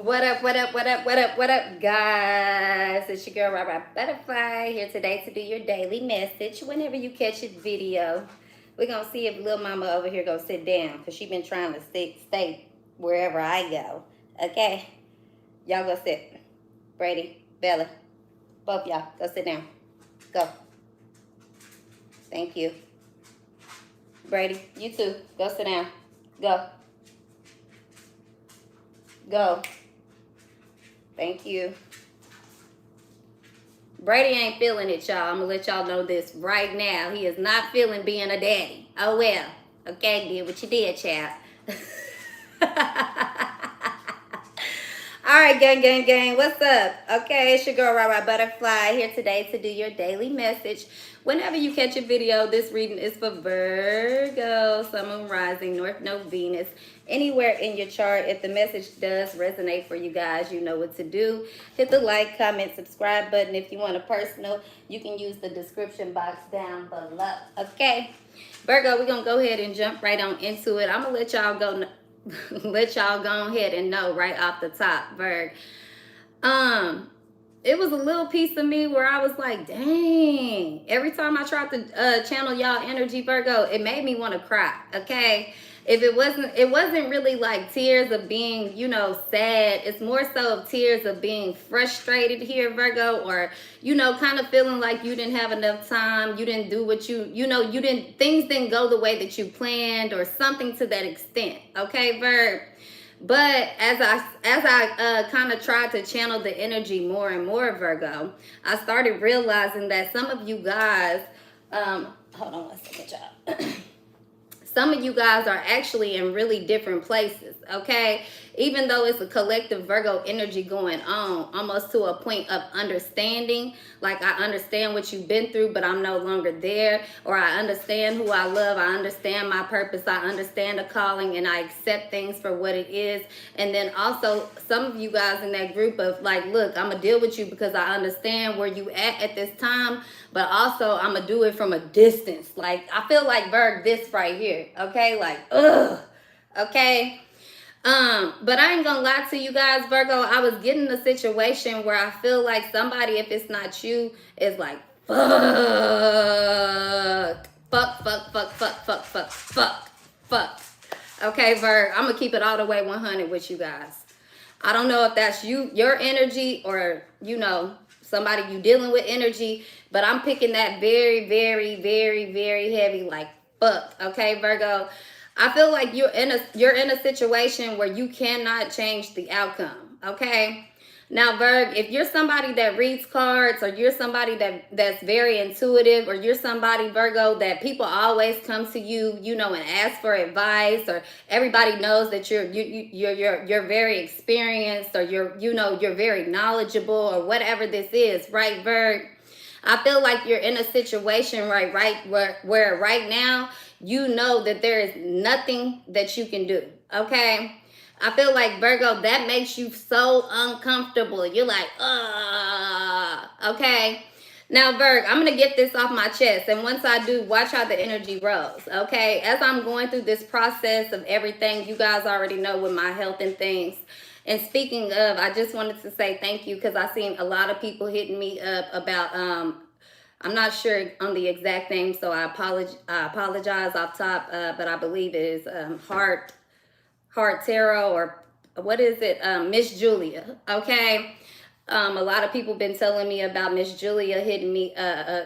What up, what up, what up, what up, what up, guys? It's your girl, Butterfly, here today to do your daily message. Whenever you catch a video, we're going to see if little mama over here go sit down, because she been trying to stay wherever I go. Okay? Y'all go sit. Brady, Bella, both y'all, go sit down. Go. Thank you. Brady, you too. Go sit down. Go. Go. Thank you. Brady ain't feeling it, y'all. I'm going to let y'all know this right now. He is not feeling being a daddy. Oh, well. Okay, did what you did, child. All right, gang. What's up? Okay, it's your girl, Butterfly, here today to do your daily message. Whenever you catch a video, this reading is for Virgo, Sun, Moon, Rising, North Node, Venus, anywhere in your chart. If the message does resonate for you guys, you know what to do. Hit the like, comment, subscribe button. If you want a personal, you can use the description box down below. Okay, Virgo, we're going to go ahead and jump right on into it. I'm going to let y'all go. Let y'all go ahead and know right off the top, Virg. It was a little piece of me where I was like, dang. Every time I tried to channel y'all energy, Virgo, it made me want to cry. Okay. If it wasn't really like tears of being, you know, sad. It's more so of tears of being frustrated here, Virgo, or, you know, kind of feeling like you didn't have enough time. You didn't do what things didn't go the way that you planned or something to that extent. Okay, Virg. But as I kind of tried to channel the energy more and more, Virgo, I started realizing that some of you guys, hold on one second, y'all. Some of you guys are actually in really different places, okay? Even though it's a collective Virgo energy going on, almost to a point of understanding. Like, I understand what you've been through, but I'm no longer there. Or I understand who I love. I understand my purpose. I understand the calling, and I accept things for what it is. And then also, some of you guys in that group of like, look, I'm going to deal with you because I understand where you at this time. But also, I'm going to do it from a distance. Like, I feel like, Virg, this right here. Okay? Like, ugh. Okay? But I ain't gonna lie to you guys, Virgo. I was getting in a situation where I feel like somebody, if it's not you, is like, fuck. Okay, Virg, I'm gonna keep it all the way 100 with you guys. I don't know if that's your energy, or, you know, somebody you dealing with energy, but I'm picking that very, very, very, very heavy, like, fuck. Okay, Virgo. I feel like you're in a situation where you cannot change the outcome. Okay. Now, Virg, if you're somebody that reads cards, or you're somebody that's very intuitive, or you're somebody, Virgo, that people always come to you, you know, and ask for advice, or everybody knows that you're very experienced, or you're very knowledgeable, or whatever this is, right, Virg? I feel like you're in a situation where right now, you know that there is nothing that you can do, okay? I feel like, Virgo, that makes you so uncomfortable. You're like, okay? Now, Virg, I'm going to get this off my chest, and once I do, watch how the energy rolls, okay? As I'm going through this process of everything, you guys already know with my health and things. And speaking of, I just wanted to say thank you, because I've seen a lot of people hitting me up about, I'm not sure on the exact name, so I apologize off top, but I believe it is Heart Tarot, or what is it? Miss Julia, okay? A lot of people been telling me about Miss Julia hitting me,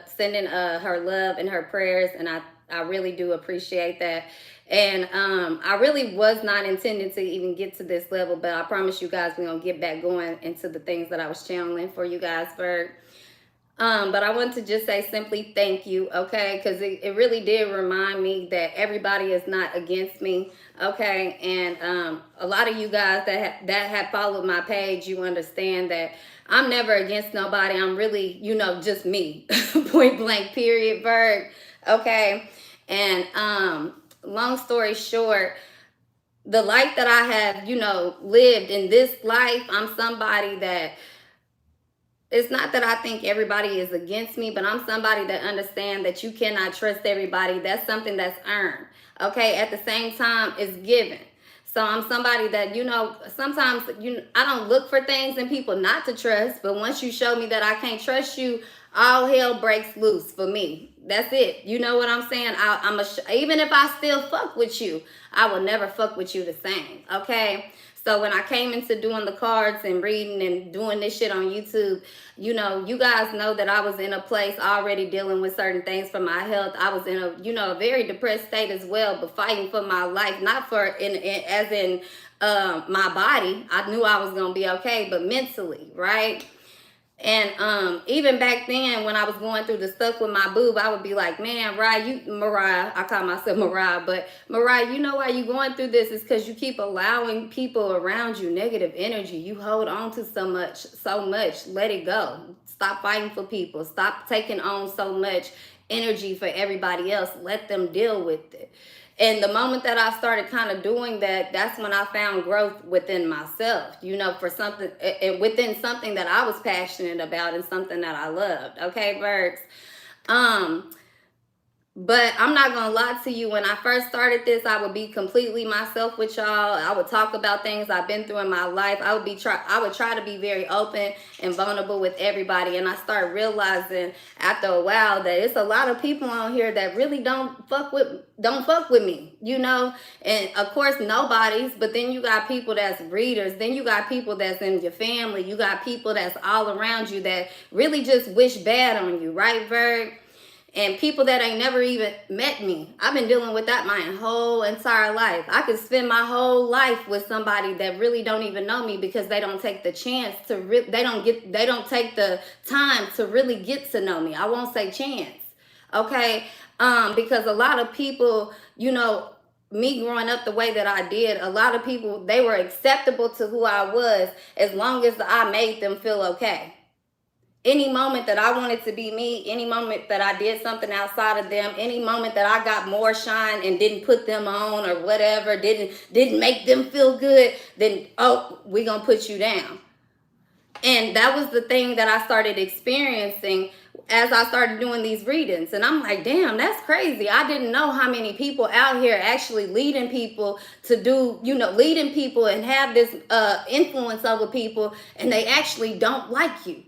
sending her love and her prayers, and I really do appreciate that. And I really was not intending to even get to this level, but I promise you guys we're going to get back going into the things that I was channeling for you guys, Virg. But I want to just say simply thank you, okay? Because it really did remind me that everybody is not against me, okay? And a lot of you guys that have followed my page, you understand that I'm never against nobody. I'm really, you know, just me, point blank, period, Virg, okay? And long story short, the life that I have, you know, lived in this life, I'm somebody that, it's not that I think everybody is against me, but I'm somebody that understands that you cannot trust everybody. That's something that's earned. Okay, at the same time, it's given. So I'm somebody that, you know, sometimes I don't look for things in people not to trust, but once you show me that I can't trust you, all hell breaks loose for me. That's it. You know what I'm saying? Even if I still fuck with you, I will never fuck with you the same. Okay? So when I came into doing the cards and reading and doing this shit on YouTube, you know, you guys know that I was in a place already dealing with certain things for my health. I was in a, you know, a very depressed state as well, but fighting for my life, not for as in my body. I knew I was gonna be okay, but mentally, right? And even back then when I was going through the stuff with my boob, I would be like, man, Mariah, I call myself Mariah, but Mariah, you know why you going through this is because you keep allowing people around you negative energy. You hold on to so much. Let it go. Stop fighting for people. Stop taking on so much energy for everybody else. Let them deal with it. And the moment that I started kind of doing that, that's when I found growth within myself, you know, for something, within something that I was passionate about and something that I loved. Okay, Virgs. But I'm not going to lie to you. When I first started this, I would be completely myself with y'all. I would talk about things I've been through in my life. I would try to be very open and vulnerable with everybody. And I started realizing after a while that it's a lot of people on here that really don't fuck with me, you know? And of course, nobody's, but then you got people that's readers. Then you got people that's in your family. You got people that's all around you that really just wish bad on you, right, Virg? And people that ain't never even met me. I've been dealing with that my whole entire life. I could spend my whole life with somebody that really don't even know me because they don't take the chance to they don't take the time to really get to know me. I won't say chance. Okay? Because a lot of people, you know, me growing up the way that I did, a lot of people, they were acceptable to who I was as long as I made them feel okay. Any moment that I wanted to be me, any moment that I did something outside of them, any moment that I got more shine and didn't put them on or whatever, didn't make them feel good, then, oh, we gonna put you down. And that was the thing that I started experiencing as I started doing these readings. And I'm like, damn, that's crazy. I didn't know how many people out here actually leading people to do, you know, leading people and have this influence over people, and they actually don't like you.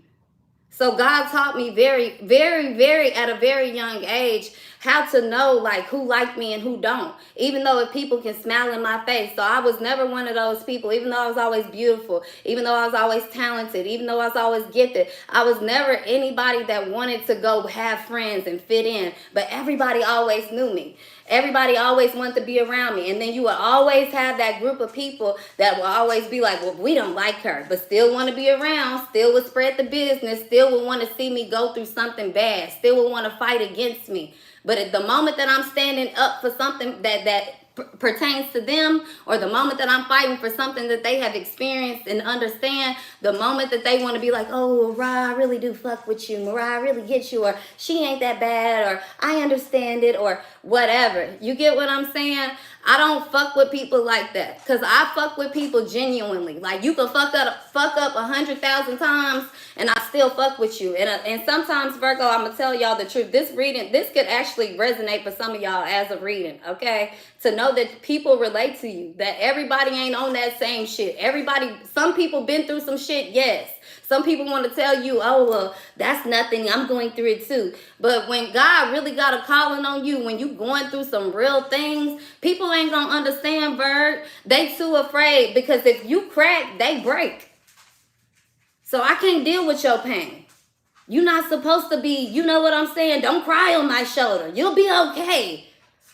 So God taught me very, very, very at a very young age how to know like who like me and who don't. Even though if people can smile in my face. So I was never one of those people, even though I was always beautiful, even though I was always talented, even though I was always gifted. I was never anybody that wanted to go have friends and fit in. But everybody always knew me. Everybody always wanted to be around me. And then you would always have that group of people that will always be like, well, we don't like her, but still want to be around, still would spread the business, still would want to see me go through something bad, still would want to fight against me. But at the moment that I'm standing up for something that pertains to them, or the moment that I'm fighting for something that they have experienced and understand, the moment that they want to be like, oh, Mariah, I really do fuck with you, Mariah, I really get you, or she ain't that bad, or I understand it, or whatever. You get what I'm saying? I don't fuck with people like that, because I fuck with people genuinely. Like, you can fuck up 100,000 times and I still fuck with you. And sometimes, Virgo, I'm gonna tell y'all the truth, this could actually resonate for some of y'all as a reading, okay? To know that people relate to you, that everybody ain't on that same shit. Some people been through some shit, yes. Some people want to tell you, oh, well, that's nothing, I'm going through it too. But when God really got a calling on you, when you going through some real things, people ain't gonna understand, Virg. They too afraid, because if you crack, they break. So I can't deal with your pain. You're not supposed to be, you know what I'm saying? Don't cry on my shoulder. You'll be okay.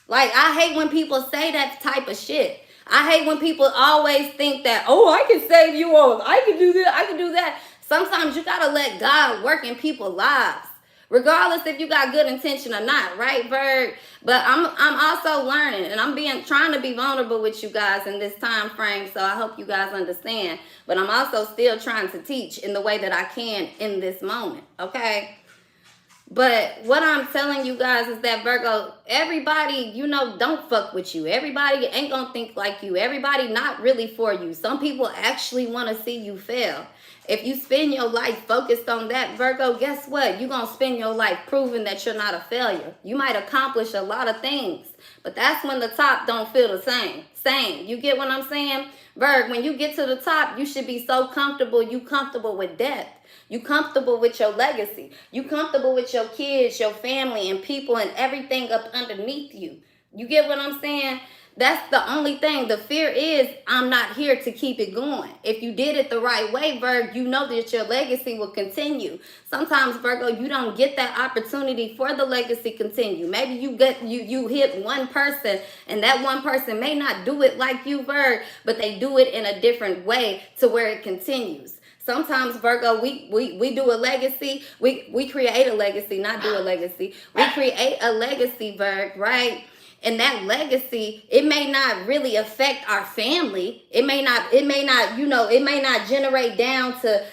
Like, I hate when people say that type of shit. I hate when people always think that, oh, I can save you all. I can do this. I can do that. Sometimes you got to let God work in people's lives, regardless if you got good intention or not, right, Virg? But I'm also learning, and I'm trying to be vulnerable with you guys in this time frame, so I hope you guys understand. But I'm also still trying to teach in the way that I can in this moment, okay? But what I'm telling you guys is that, Virgo, everybody, you know, don't fuck with you. Everybody ain't gonna think like you. Everybody not really for you. Some people actually want to see you fail. If you spend your life focused on that, Virgo, guess what? You're going to spend your life proving that you're not a failure. You might accomplish a lot of things, but that's when the top don't feel the same. same. You get what I'm saying? Virg, when you get to the top, you should be so comfortable. You comfortable with death. You comfortable with your legacy. You comfortable with your kids, your family, and people and everything up underneath you. You get what I'm saying? That's the only thing. The fear is I'm not here to keep it going. If you did it the right way, Virgo, you know that your legacy will continue. Sometimes, Virgo, you don't get that opportunity for the legacy continue. Maybe you hit one person and that one person may not do it like you, Virgo, but they do it in a different way to where it continues. Sometimes, Virgo, we do a legacy. We create a legacy, not do a legacy. We create a legacy, Virgo, right? And that legacy, it may not really affect our family. It may not, it may not generate down to,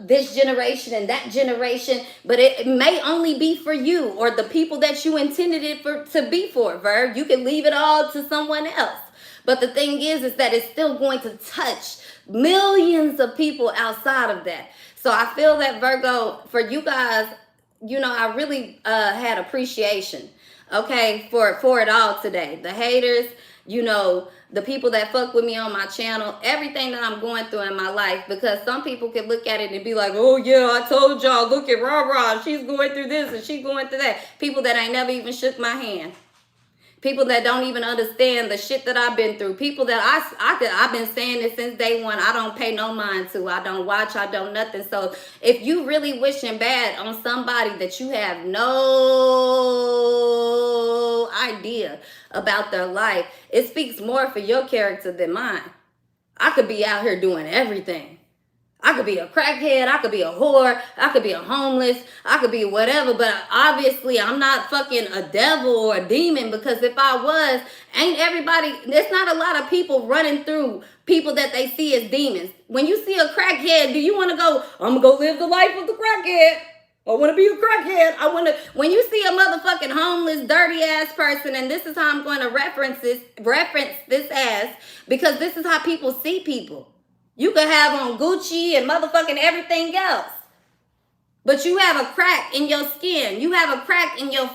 this generation and that generation, but it may only be for you or the people that you intended it to be for, Virg. You can leave it all to someone else. But the thing is that it's still going to touch millions of people outside of that. So I feel that, Virgo, for you guys, I really had appreciation, okay, for it all today. The haters, the people that fuck with me on my channel, everything that I'm going through in my life, because some people can look at it and be like, oh yeah, I told y'all, look at Rara, she's going through this and she's going through that. People that ain't never even shook my hand. People that don't even understand the shit that I've been through. People that I've been saying this since day one. I don't pay no mind to. I don't watch. I don't nothing. So if you really wishing bad on somebody that you have no idea about their life, it speaks more for your character than mine. I could be out here doing everything. I could be a crackhead, I could be a whore, I could be a homeless, I could be whatever, but obviously I'm not fucking a devil or a demon, because if I was, there's not a lot of people running through people that they see as demons. When you see a crackhead, do you want to go, I'm going to go live the life of the crackhead? I want to be a crackhead. When you see a motherfucking homeless, dirty ass person, and this is how I'm going to reference this as, because this is how people see people. You could have on Gucci and motherfucking everything else, but you have a crack in your skin. You have a crack in your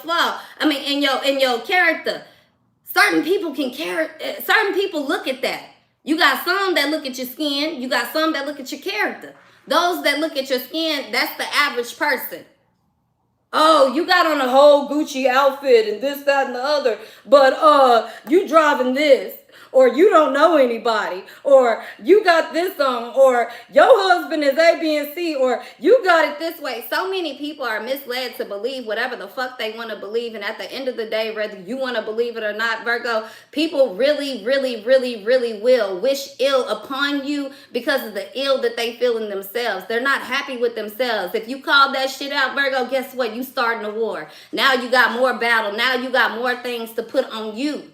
in your character. Certain people certain people look at that. You got some that look at your skin. You got some that look at your character. Those that look at your skin, that's the average person. Oh, you got on a whole Gucci outfit and this, that, and the other, but you driving this. Or you don't know anybody, or you got this on, or your husband is A, B, and C, or you got it this way. So many people are misled to believe whatever the fuck they want to believe. And at the end of the day, whether you want to believe it or not, Virgo, people really, really, really, really will wish ill upon you because of the ill that they feel in themselves. They're not happy with themselves. If you call that shit out, Virgo, guess what? You starting a war. Now you got more battle. Now you got more things to put on you.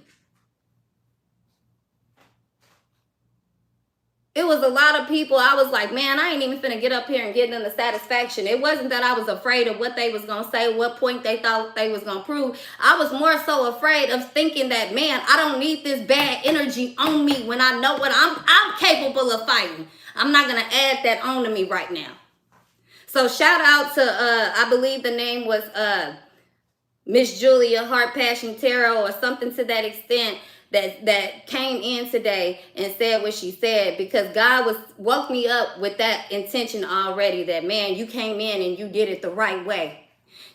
It was a lot of people, I was like, man, I ain't even finna get up here and get them the satisfaction. It wasn't that I was afraid of what they was going to say, what point they thought they was going to prove. I was more so afraid of thinking that, man, I don't need this bad energy on me when I know what I'm capable of fighting. I'm not going to add that on to me right now. So shout out to, I believe the name was Miss Julia Heart Passion Tarot or something to that extent. That came in today and said what she said, because God woke me up with that intention already, that, man, you came in and you did it the right way.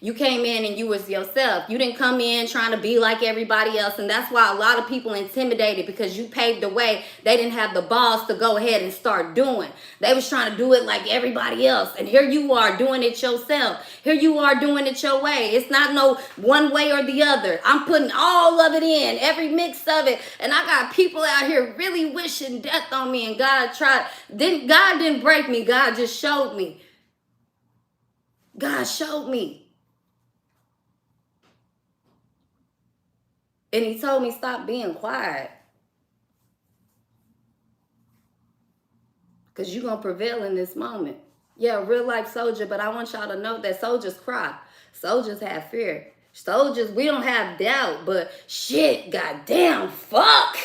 You came in and you was yourself. You didn't come in trying to be like everybody else. And that's why a lot of people intimidated, because you paved the way. They didn't have the balls to go ahead and start doing. They was trying to do it like everybody else. And here you are doing it yourself. Here you are doing it your way. It's not no one way or the other. I'm putting all of it in, every mix of it. And I got people out here really wishing death on me. And God didn't break me. God just showed me. God showed me. And he told me, stop being quiet, because you're going to prevail in this moment. Yeah, real life soldier, but I want y'all to know that soldiers cry. Soldiers have fear. Soldiers, we don't have doubt, but shit, goddamn, fuck.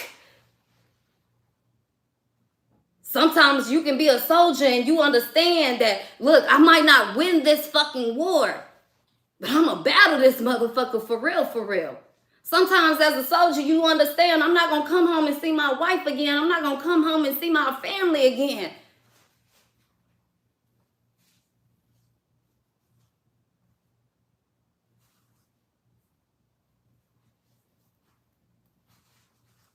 Sometimes you can be a soldier and you understand that, look, I might not win this fucking war, but I'm going to battle this motherfucker for real, for real. Sometimes as a soldier, you understand, I'm not going to come home and see my wife again. I'm not going to come home and see my family again.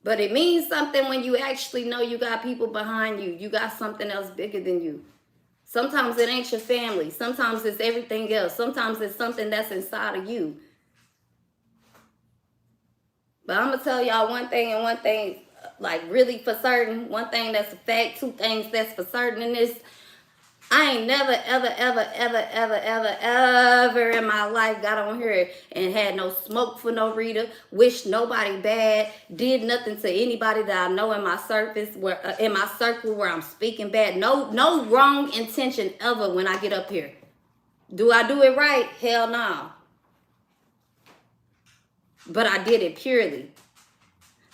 But it means something when you actually know you got people behind you. You got something else bigger than you. Sometimes it ain't your family. Sometimes it's everything else. Sometimes it's something that's inside of you. But I'm going to tell y'all one thing and one thing, like really for certain. One thing that's a fact, two things that's for certain in this. I ain't never, ever in my life got on here and had no smoke for no reader, wished nobody bad, did nothing to anybody that I know in my surface, in my circle where I'm speaking bad. No wrong intention ever when I get up here. Do I do it right? Hell no. But I did it purely.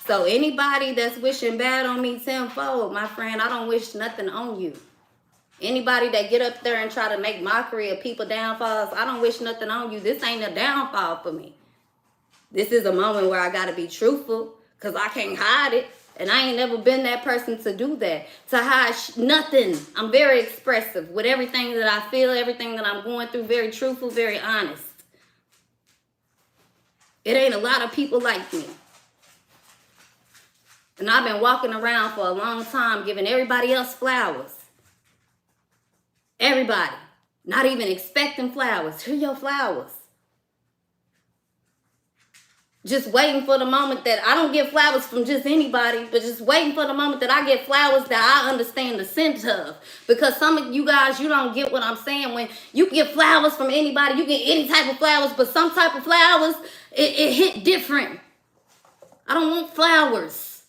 So anybody that's wishing bad on me tenfold, my friend, I don't wish nothing on you. Anybody that get up there and try to make mockery of people downfalls, I don't wish nothing on you. This ain't a downfall for me. This is a moment where I got to be truthful because I can't hide it. And I ain't never been that person to do that, to hide nothing. I'm very expressive with everything that I feel, everything that I'm going through, very truthful, very honest. It ain't a lot of people like me. And I've been walking around for a long time giving everybody else flowers. Everybody. Not even expecting flowers. Here your flowers. Just waiting for the moment that I don't get flowers from just anybody, but just waiting for the moment that I get flowers that I understand the scent of. Because some of you guys, you don't get what I'm saying. When you get flowers from anybody, you get any type of flowers, but some type of flowers, it hit different. I don't want flowers.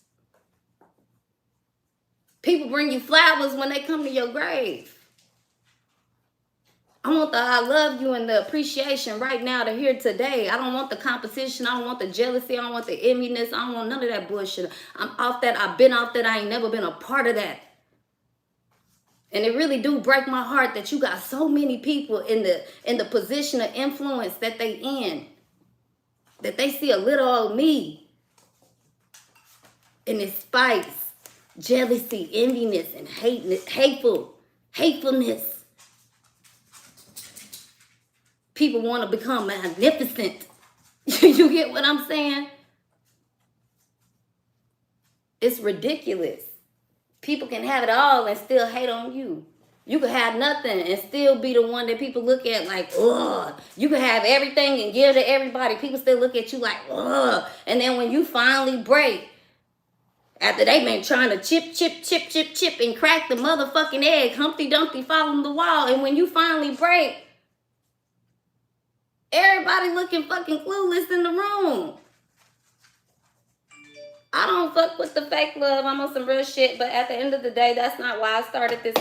People bring you flowers when they come to your grave. I want the I love you and the appreciation right now to hear today. I don't want the competition. I don't want the jealousy. I don't want the enviness. I don't want none of that bullshit. I'm off that. I've been off that. I ain't never been a part of that. And it really do break my heart that you got so many people in the position of influence that they in. That they see a little old me. And it's spice, jealousy, enviness, and hatefulness. People want to become magnificent. You get what I'm saying? It's ridiculous. People can have it all and still hate on you. You can have nothing and still be the one that people look at like, ugh. You can have everything and give to everybody. People still look at you like, ugh. And then when you finally break, after they been trying to chip and crack the motherfucking egg, Humpty Dumpty following the wall. And when you finally break, everybody looking fucking clueless in the room. I don't fuck with the fake love. I'm on some real shit. But at the end of the day, that's not why I started this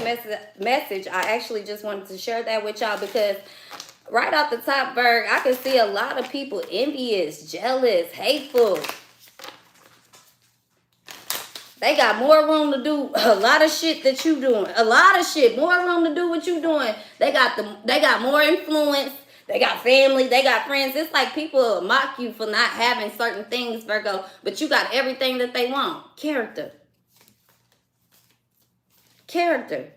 message. I actually just wanted to share that with y'all because right off the top, Virg, I can see a lot of people envious, jealous, hateful. They got more room to do a lot of shit that you doing. A lot of shit. More room to do what you doing. They got more influence. They got family, they got friends. It's like people mock you for not having certain things, Virgo, but you got everything that they want. Character. Character.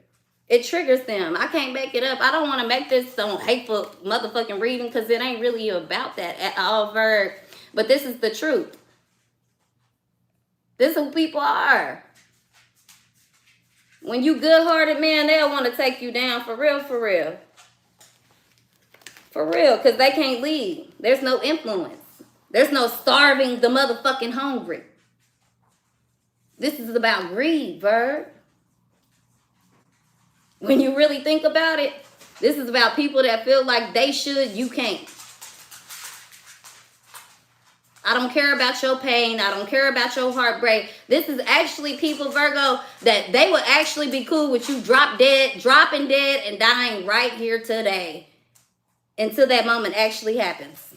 It triggers them. I can't make it up. I don't want to make this some hateful motherfucking reading because it ain't really about that at all, Virg. But this is the truth. This is who people are. When you good-hearted, man, they'll want to take you down for real, for real. For real, because they can't lead. There's no influence. There's no starving the motherfucking hungry. This is about greed, Virg. When you really think about it, this is about people that feel like they should, you can't. I don't care about your pain. I don't care about your heartbreak. This is actually people, Virgo, that they will actually be cool with you dropping dead, and dying right here today. Until that moment actually happens.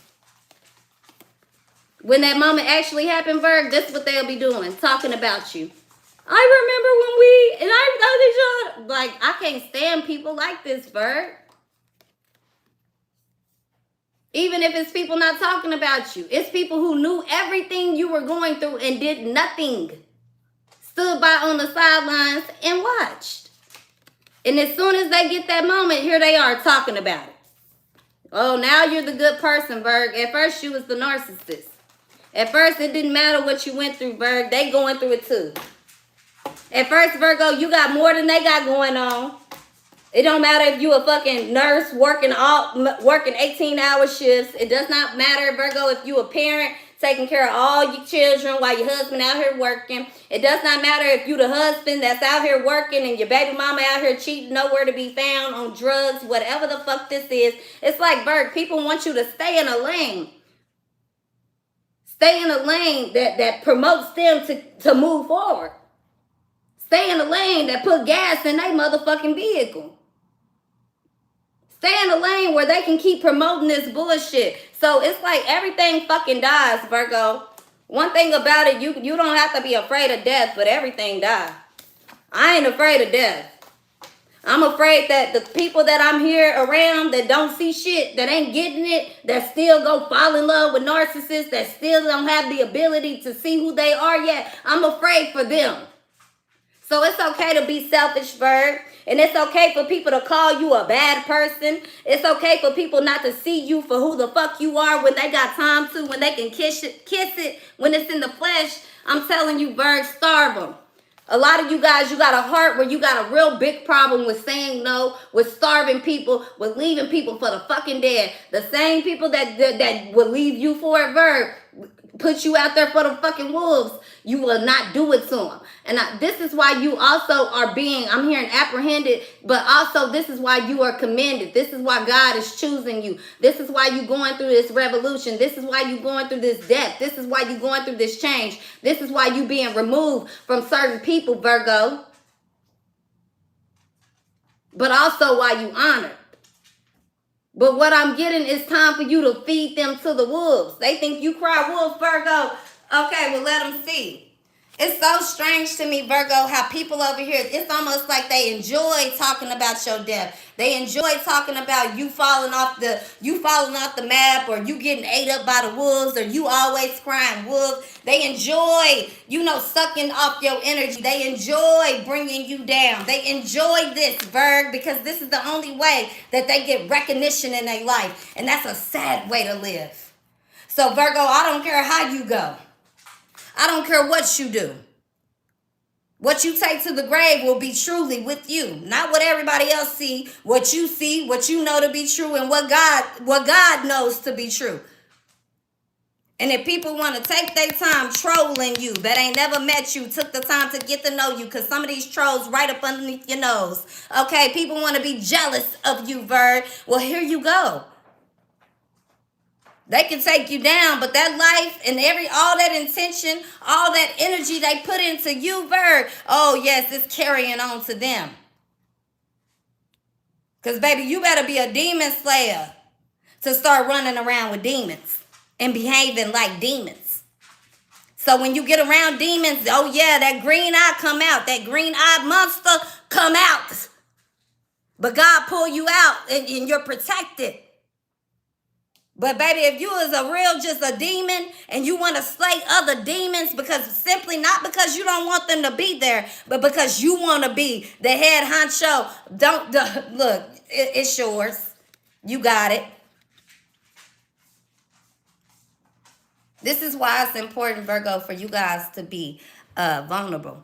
When that moment actually happens, Virg, that's what they'll be doing. Talking about you. I remember when I know these, like, I can't stand people like this, Virg. Even if it's people not talking about you. It's people who knew everything you were going through and did nothing. Stood by on the sidelines and watched. And as soon as they get that moment, here they are talking about it. Oh, now you're the good person, Virg. At first, you was the narcissist. At first, it didn't matter what you went through, Virg. They going through it too. At first, Virgo, you got more than they got going on. It don't matter if you a fucking nurse working 18-hour shifts. It does not matter, Virgo, if you a parent taking care of all your children while your husband out here working. It does not matter if you the husband that's out here working and your baby mama out here cheating, nowhere to be found, on drugs, whatever the fuck this is. It's like, Virg, people want you to stay in a lane. Stay in a lane that promotes them to move forward. Stay in a lane that put gas in their motherfucking vehicle. Stay in a lane where they can keep promoting this bullshit. So it's like everything fucking dies, Virgo. One thing about it, you don't have to be afraid of death, but everything dies. I ain't afraid of death. I'm afraid that the people that I'm here around that don't see shit, that ain't getting it, that still go fall in love with narcissists, that still don't have the ability to see who they are yet, I'm afraid for them. So it's okay to be selfish, Virg. And it's okay for people to call you a bad person. It's okay for people not to see you for who the fuck you are when they got time to, when they can kiss it when it's in the flesh. I'm telling you, Virg, starve them. A lot of you guys, you got a heart where you got a real big problem with saying no, with starving people, with leaving people for the fucking dead. The same people that will leave you for a Virg, put you out there for the fucking wolves, you will not do it to them. And this is why you also are being, I'm hearing apprehended, but also this is why you are commended. This is why God is choosing you. This is why you're going through this revolution. This is why you're going through this death. This is why you're going through this change. This is why you're being removed from certain people, Virgo. But also why you honored. But what I'm getting is time for you to feed them to the wolves. They think you cry wolf, Virgo. Okay, well, let them see. It's so strange to me, Virgo, how people over here, it's almost like they enjoy talking about your death. They enjoy talking about you falling off the map, or you getting ate up by the wolves, or you always crying wolf. They enjoy, sucking off your energy. They enjoy bringing you down. They enjoy this, Virg, because this is the only way that they get recognition in their life. And that's a sad way to live. So, Virgo, I don't care how you go. I don't care what you do. What you take to the grave will be truly with you. Not what everybody else see, what you know to be true, and what God knows to be true. And if people want to take their time trolling you, that ain't never met you, took the time to get to know you, because some of these trolls right up underneath your nose. Okay, people want to be jealous of you, Virg. Well, here you go. They can take you down, but that life and all that intention, all that energy they put into you, Virg, oh yes, it's carrying on to them. Because baby, you better be a demon slayer to start running around with demons and behaving like demons. So when you get around demons, oh yeah, that green eye come out, that green-eyed monster come out. But God pull you out and you're protected. But baby, if you is just a demon and you want to slay other demons not because you don't want them to be there, but because you want to be the head honcho, look, it's yours. You got it. This is why it's important, Virgo, for you guys to be vulnerable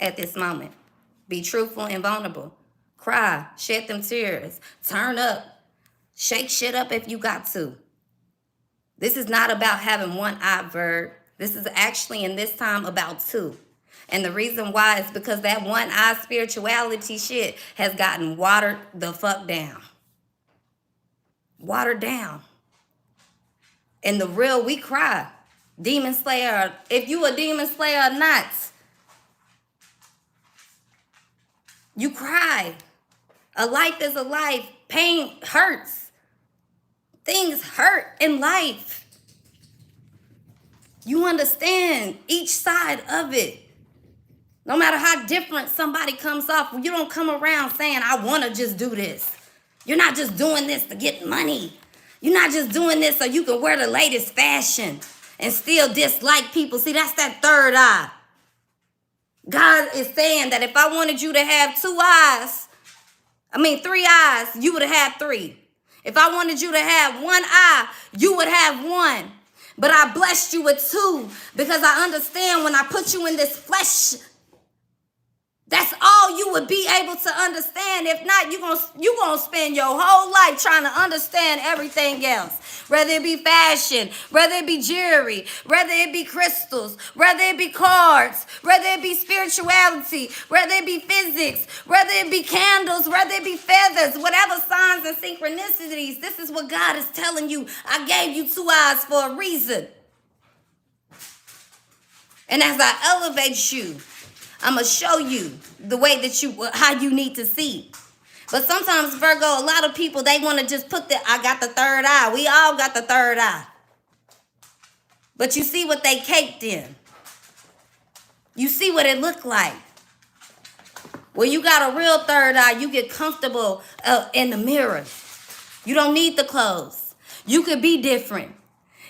at this moment. Be truthful and vulnerable. Cry, shed them tears, turn up, shake shit up if you got to. This is not about having one eye, Virg. This is actually in this time about two. And the reason why is because that one eye spirituality shit has gotten watered the fuck down. Watered down. And the real, we cry. Demon slayer, if you a demon slayer or not, you cry. A life is a life. Pain hurts. Things hurt in life. You understand each side of it. No matter how different somebody comes off, you don't come around saying, I want to just do this. You're not just doing this to get money. You're not just doing this so you can wear the latest fashion and still dislike people. See, that's that third eye. God is saying that if I wanted you to have three eyes, you would have had three. If I wanted you to have one eye, you would have one. But I blessed you with two because I understand when I put you in this flesh, that's all you would be able to understand. If not, you're gonna spend your whole life trying to understand everything else. Whether it be fashion, whether it be jewelry, whether it be crystals, whether it be cards, whether it be spirituality, whether it be physics, whether it be candles, whether it be feathers, whatever signs and synchronicities, this is what God is telling you. I gave you two eyes for a reason. And as I elevate you, I'm going to show you the way that how you need to see. But sometimes, Virgo, a lot of people, they want to just put I got the third eye. We all got the third eye. But you see what they caked in. You see what it looked like. When you got a real third eye, you get comfortable in the mirror. You don't need the clothes. You could be different.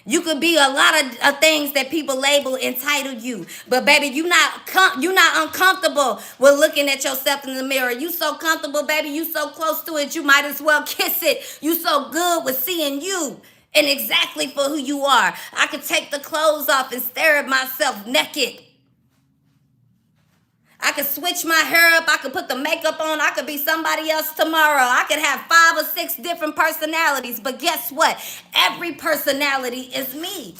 You could be a lot of things that people label entitled you. But baby, you're not uncomfortable with looking at yourself in the mirror. You so comfortable, baby. You so close to it, you might as well kiss it. You so good with seeing you and exactly for who you are. I could take the clothes off and stare at myself naked. I could switch my hair up. I could put the makeup on. I could be somebody else tomorrow. I could have 5 or 6 different personalities. But guess what? Every personality is me.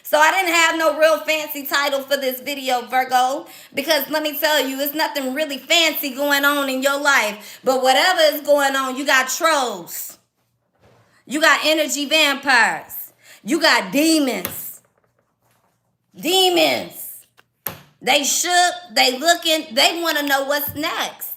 So I didn't have no real fancy title for this video, Virgo, because let me tell you, it's nothing really fancy going on in your life. But whatever is going on, you got trolls. You got energy vampires. You got demons. Demons. They shook, they looking, they want to know what's next.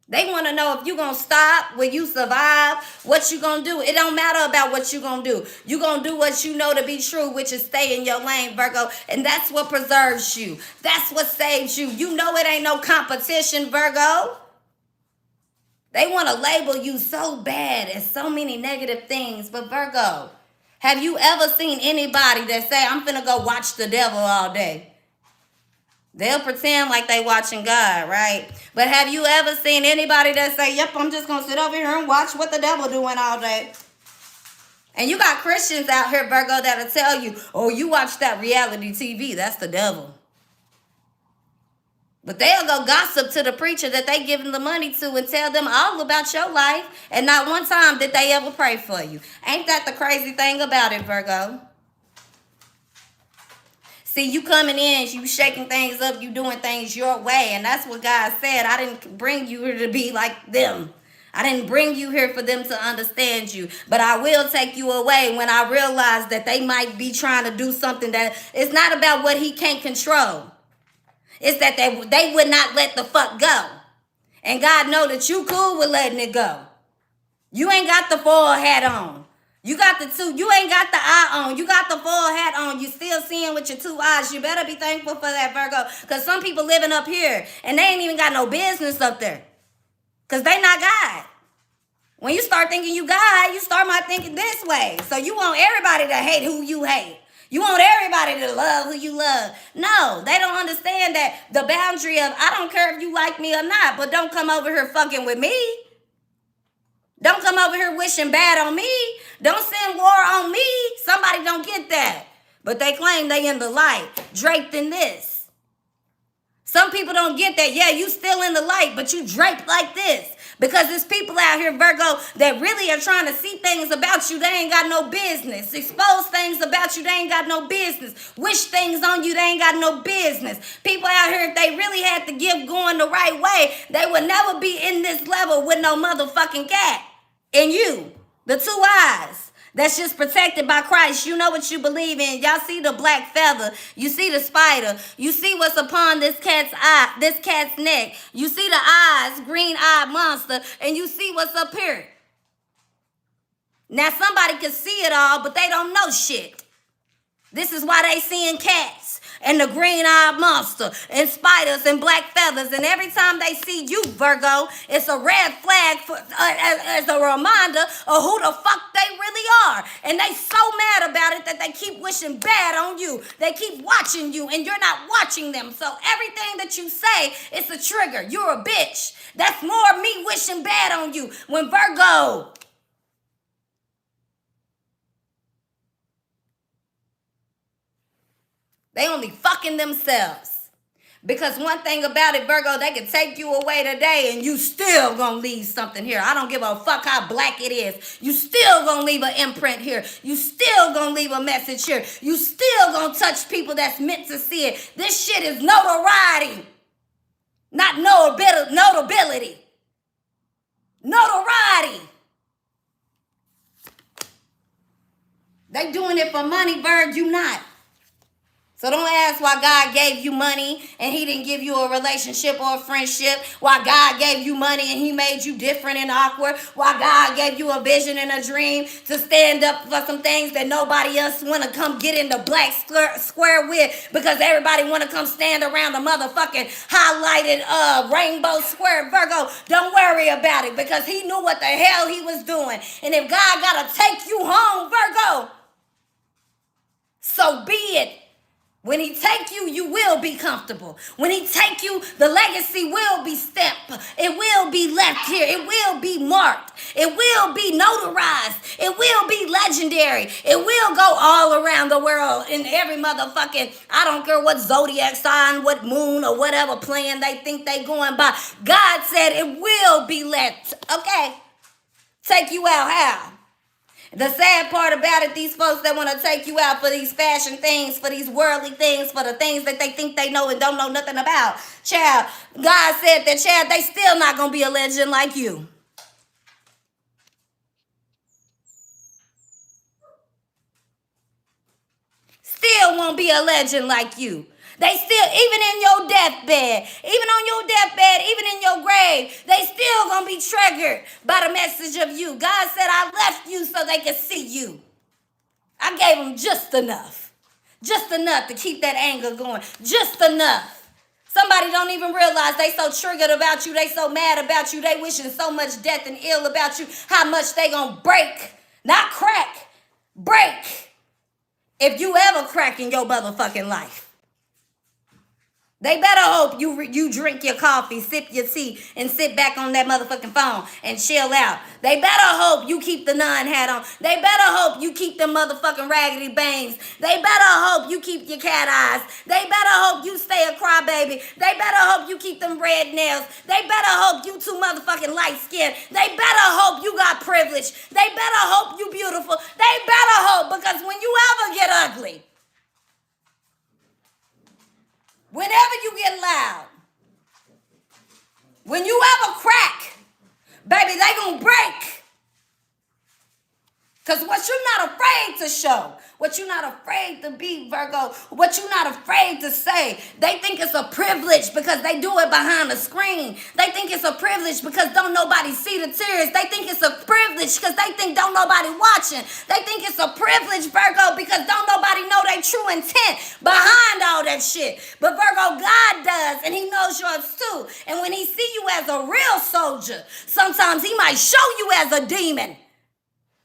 They want to know if you're going to stop, will you survive, what you going to do. It don't matter about what you going to do. You're going to do what you know to be true, which is stay in your lane, Virgo. And that's what preserves you. That's what saves you. You know it ain't no competition, Virgo. They want to label you so bad as so many negative things. But Virgo, have you ever seen anybody that say, I'm finna go watch the devil all day? They'll pretend like they watching God, right? But have you ever seen anybody that say, yep, I'm just going to sit over here and watch what the devil doing all day? And you got Christians out here, Virgo, that'll tell you, oh, you watch that reality TV. That's the devil. But they'll go gossip to the preacher that they giving the money to and tell them all about your life. And not one time did they ever pray for you. Ain't that the crazy thing about it, Virgo? See, you coming in, you shaking things up, you doing things your way. And that's what God said. I didn't bring you here to be like them. I didn't bring you here for them to understand you. But I will take you away when I realize that they might be trying to do something that it's not about what he can't control. It's that they would not let the fuck go. And God know that you cool with letting it go. You ain't got the full hat on. You got the two. You ain't got the eye on. You got the full hat on. You still seeing with your 2 eyes. You better be thankful for that, Virgo. Because some people living up here and they ain't even got no business up there. Because they not God. When you start thinking you God, you start my thinking this way. So you want everybody to hate who you hate. You want everybody to love who you love. No, they don't understand that the boundary of I don't care if you like me or not, but don't come over here fucking with me. Don't come over here wishing bad on me. Don't send war on me. Somebody don't get that. But they claim they in the light, draped in this. Some people don't get that. Yeah, you still in the light, but you draped like this. Because there's people out here, Virgo, that really are trying to see things about you they ain't got no business. Expose things about you they ain't got no business. Wish things on you they ain't got no business. People out here, if they really had the gift going the right way, they would never be in this level with no motherfucking cat. And you, the 2 eyes, that's just protected by Christ. You know what you believe in. Y'all see the black feather. You see the spider. You see what's upon this cat's eye, this cat's neck. You see the eyes, green-eyed monster, and you see what's up here. Now, somebody can see it all, but they don't know shit. This is why they seeing cats and the green-eyed monster and spiders and black feathers. And every time they see you, Virgo, it's a red flag for as a reminder of who the fuck they really are. And they so mad about it that they keep wishing bad on you. They keep watching you and you're not watching them. So everything that you say is a trigger. You're a bitch. That's more me wishing bad on you. When Virgo, they only fucking themselves. Because one thing about it, Virgo, they can take you away today and you still gonna leave something here. I don't give a fuck how black it is. You still gonna leave an imprint here. You still gonna leave a message here. You still gonna touch people that's meant to see it. This shit is notoriety, not notability. Notoriety. They doing it for money, Virg, you not. So don't ask why God gave you money and he didn't give you a relationship or a friendship. Why God gave you money and he made you different and awkward. Why God gave you a vision and a dream to stand up for some things that nobody else want to come get in the black square with, because everybody want to come stand around the motherfucking highlighted rainbow square. Virgo, don't worry about it, because he knew what the hell he was doing. And if God got to take you home, Virgo, so be it. When he take you, you will be comfortable. When he take you, the legacy will be stamped. It will be left here. It will be marked. It will be notarized. It will be legendary. It will go all around the world in every motherfucking, I don't care what zodiac sign, what moon, or whatever plan they think they going by. God said it will be left. Okay. Take you out how? The sad part about it, these folks that want to take you out for these fashion things, for these worldly things, for the things that they think they know and don't know nothing about. Child, God said that, child, they still not going to be a legend like you. Still won't be a legend like you. They still, even in your deathbed, even on your deathbed, even in your grave, they still gonna be triggered by the message of you. God said, I left you so they could see you. I gave them just enough to keep that anger going, just enough. Somebody don't even realize they so triggered about you, they so mad about you, they wishing so much death and ill about you, how much they gonna break, not crack, break, if you ever crack in your motherfucking life. They better hope you drink your coffee, sip your tea, and sit back on that motherfucking phone and chill out. They better hope you keep the nun hat on. They better hope you keep the motherfucking raggedy bangs. They better hope you keep your cat eyes. They better hope you stay a crybaby. They better hope you keep them red nails. They better hope you too motherfucking light skinned. They better hope you got privilege. They better hope you beautiful. They better hope, because when you ever get ugly, whenever you get loud, when you ever crack, baby, they gonna break. Because what you're not afraid to show, what you're not afraid to be, Virgo, what you're not afraid to say, they think it's a privilege because they do it behind the screen. They think it's a privilege because don't nobody see the tears. They think it's a privilege because they think don't nobody watching. They think it's a privilege, Virgo, because don't nobody know their true intent behind all that shit. But Virgo, God does, and he knows yours too. And when he see you as a real soldier, sometimes he might show you as a demon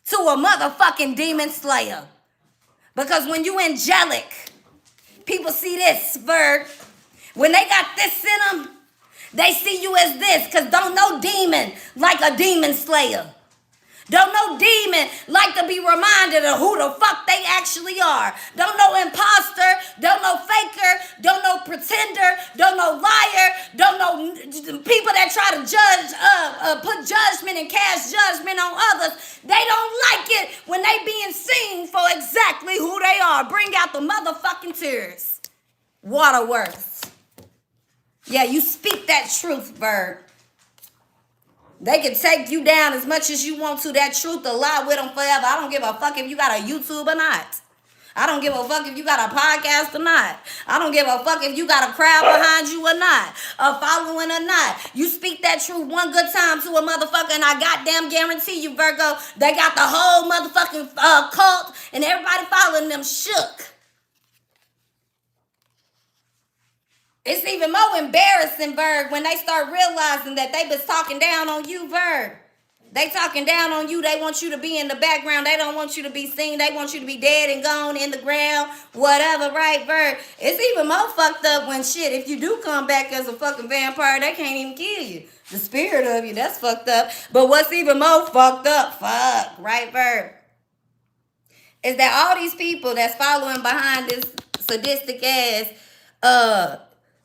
to a motherfucking demon slayer. Because when you angelic, people see this, Virg. When they got this in them, they see you as this, because don't no demon like a demon slayer. Don't no demon like to be reminded of who the fuck they actually are. Don't no imposter, don't no faker, don't no pretender, don't no liar, don't no people that try to judge, put judgment and cast judgment on others. They don't like it when they being seen for exactly who they are. Bring out the motherfucking tears. Waterworks. Yeah, you speak that truth, Bird. They can take you down as much as you want to. That truth will lie with them forever. I don't give a fuck if you got a YouTube or not. I don't give a fuck if you got a podcast or not. I don't give a fuck if you got a crowd behind you or not, a following or not. You speak that truth one good time to a motherfucker, and I goddamn guarantee you, Virgo, they got the whole motherfucking cult and everybody following them shook. It's even more embarrassing, Virg, when they start realizing that they been talking down on you, Virg. They talking down on you. They want you to be in the background. They don't want you to be seen. They want you to be dead and gone in the ground, whatever, right, Virg? It's even more fucked up when shit, if you do come back as a fucking vampire, they can't even kill you. The spirit of you, that's fucked up. But what's even more fucked up, right, Virg, is that all these people that's following behind this sadistic ass,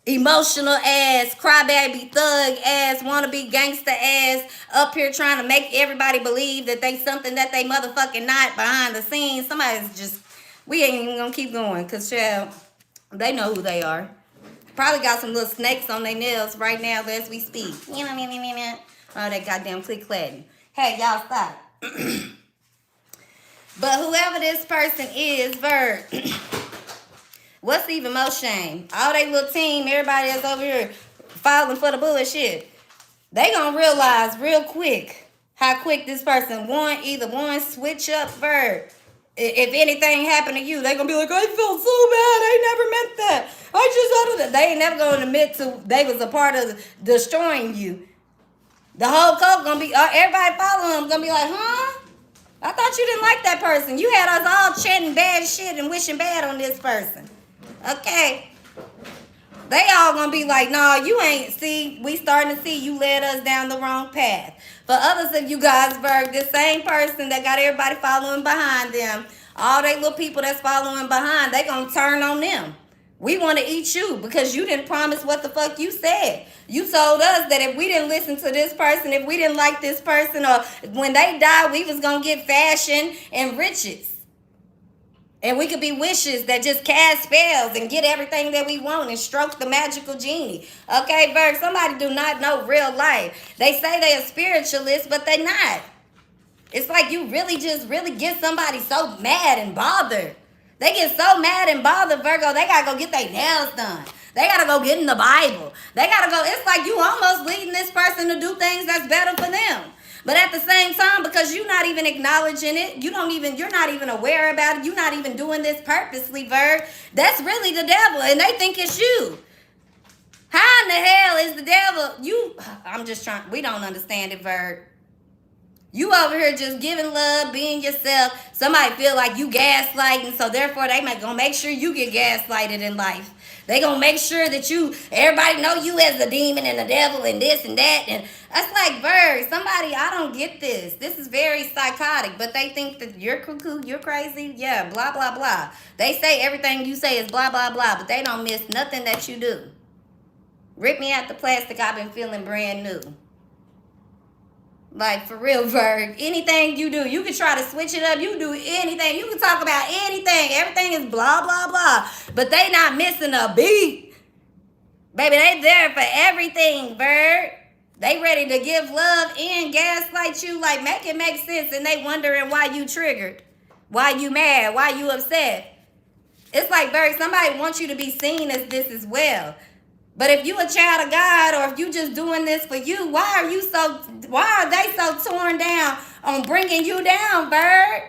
emotional ass, crybaby thug ass, wannabe gangster ass, up here trying to make everybody believe that they something that they motherfucking not behind the scenes. Somebody's just, we ain't even gonna keep going, cause child, they know who they are. Probably got some little snakes on their nails right now as we speak. Oh, they goddamn click clacking. Hey, y'all stop. But whoever this person is, Virg, what's even more shame? All they little team, everybody that's over here filing for the bullshit, they gonna realize real quick how quick this person either switch up, Virg. If anything happened to you, they gonna be like, I felt so bad. I never meant that. I just thought of that. They ain't never gonna admit to they was a part of destroying you. The whole cult gonna be, everybody following them gonna be like, huh? I thought you didn't like that person. You had us all chanting bad shit and wishing bad on this person. Okay. They all gonna be like, no, you ain't. See, we starting to see you led us down the wrong path. For others of you guys, Virg, this same person that got everybody following behind them, all they little people that's following behind, they gonna turn on them. We want to eat you because you didn't promise what the fuck you said. You told us that if we didn't listen to this person, if we didn't like this person, or when they died, we was going to get fashion and riches. And we could be wishes that just cast spells and get everything that we want and stroke the magical genie. Okay, Virg, somebody do not know real life. They say they a spiritualist, but they not. It's like you really get somebody so mad and bothered. They get so mad and bothered, Virgo, they got to go get their nails done. They got to go get in the Bible. They got to go. It's like you almost leading this person to do things that's better for them. But at the same time, because you're not even acknowledging it, you're not even aware about it, you're not even doing this purposely, Virg, that's really the devil, and they think it's you. How in the hell is the devil? We don't understand it, Virg. You over here just giving love, being yourself. Somebody feel like you gaslighting, so therefore they gonna make sure you get gaslighted in life. They gonna make sure that everybody know you as the demon and the devil and this and that. And that's like, Virg, somebody, I don't get this. This is very psychotic, but they think that you're cuckoo, you're crazy. Yeah, blah, blah, blah. They say everything you say is blah, blah, blah, but they don't miss nothing that you do. Rip me out the plastic, I've been feeling brand new. Like, for real, Virg, anything you do, you can try to switch it up. You do anything. You can talk about anything. Everything is blah, blah, blah. But they not missing a beat. Baby, they there for everything, Virg. They ready to give love and gaslight you. Like, make it make sense. And they wondering why you triggered. Why you mad. Why you upset. It's like, Virg, somebody wants you to be seen as this as well. But if you a child of God, or if you just doing this for you, why are they so torn down on bringing you down, Virg?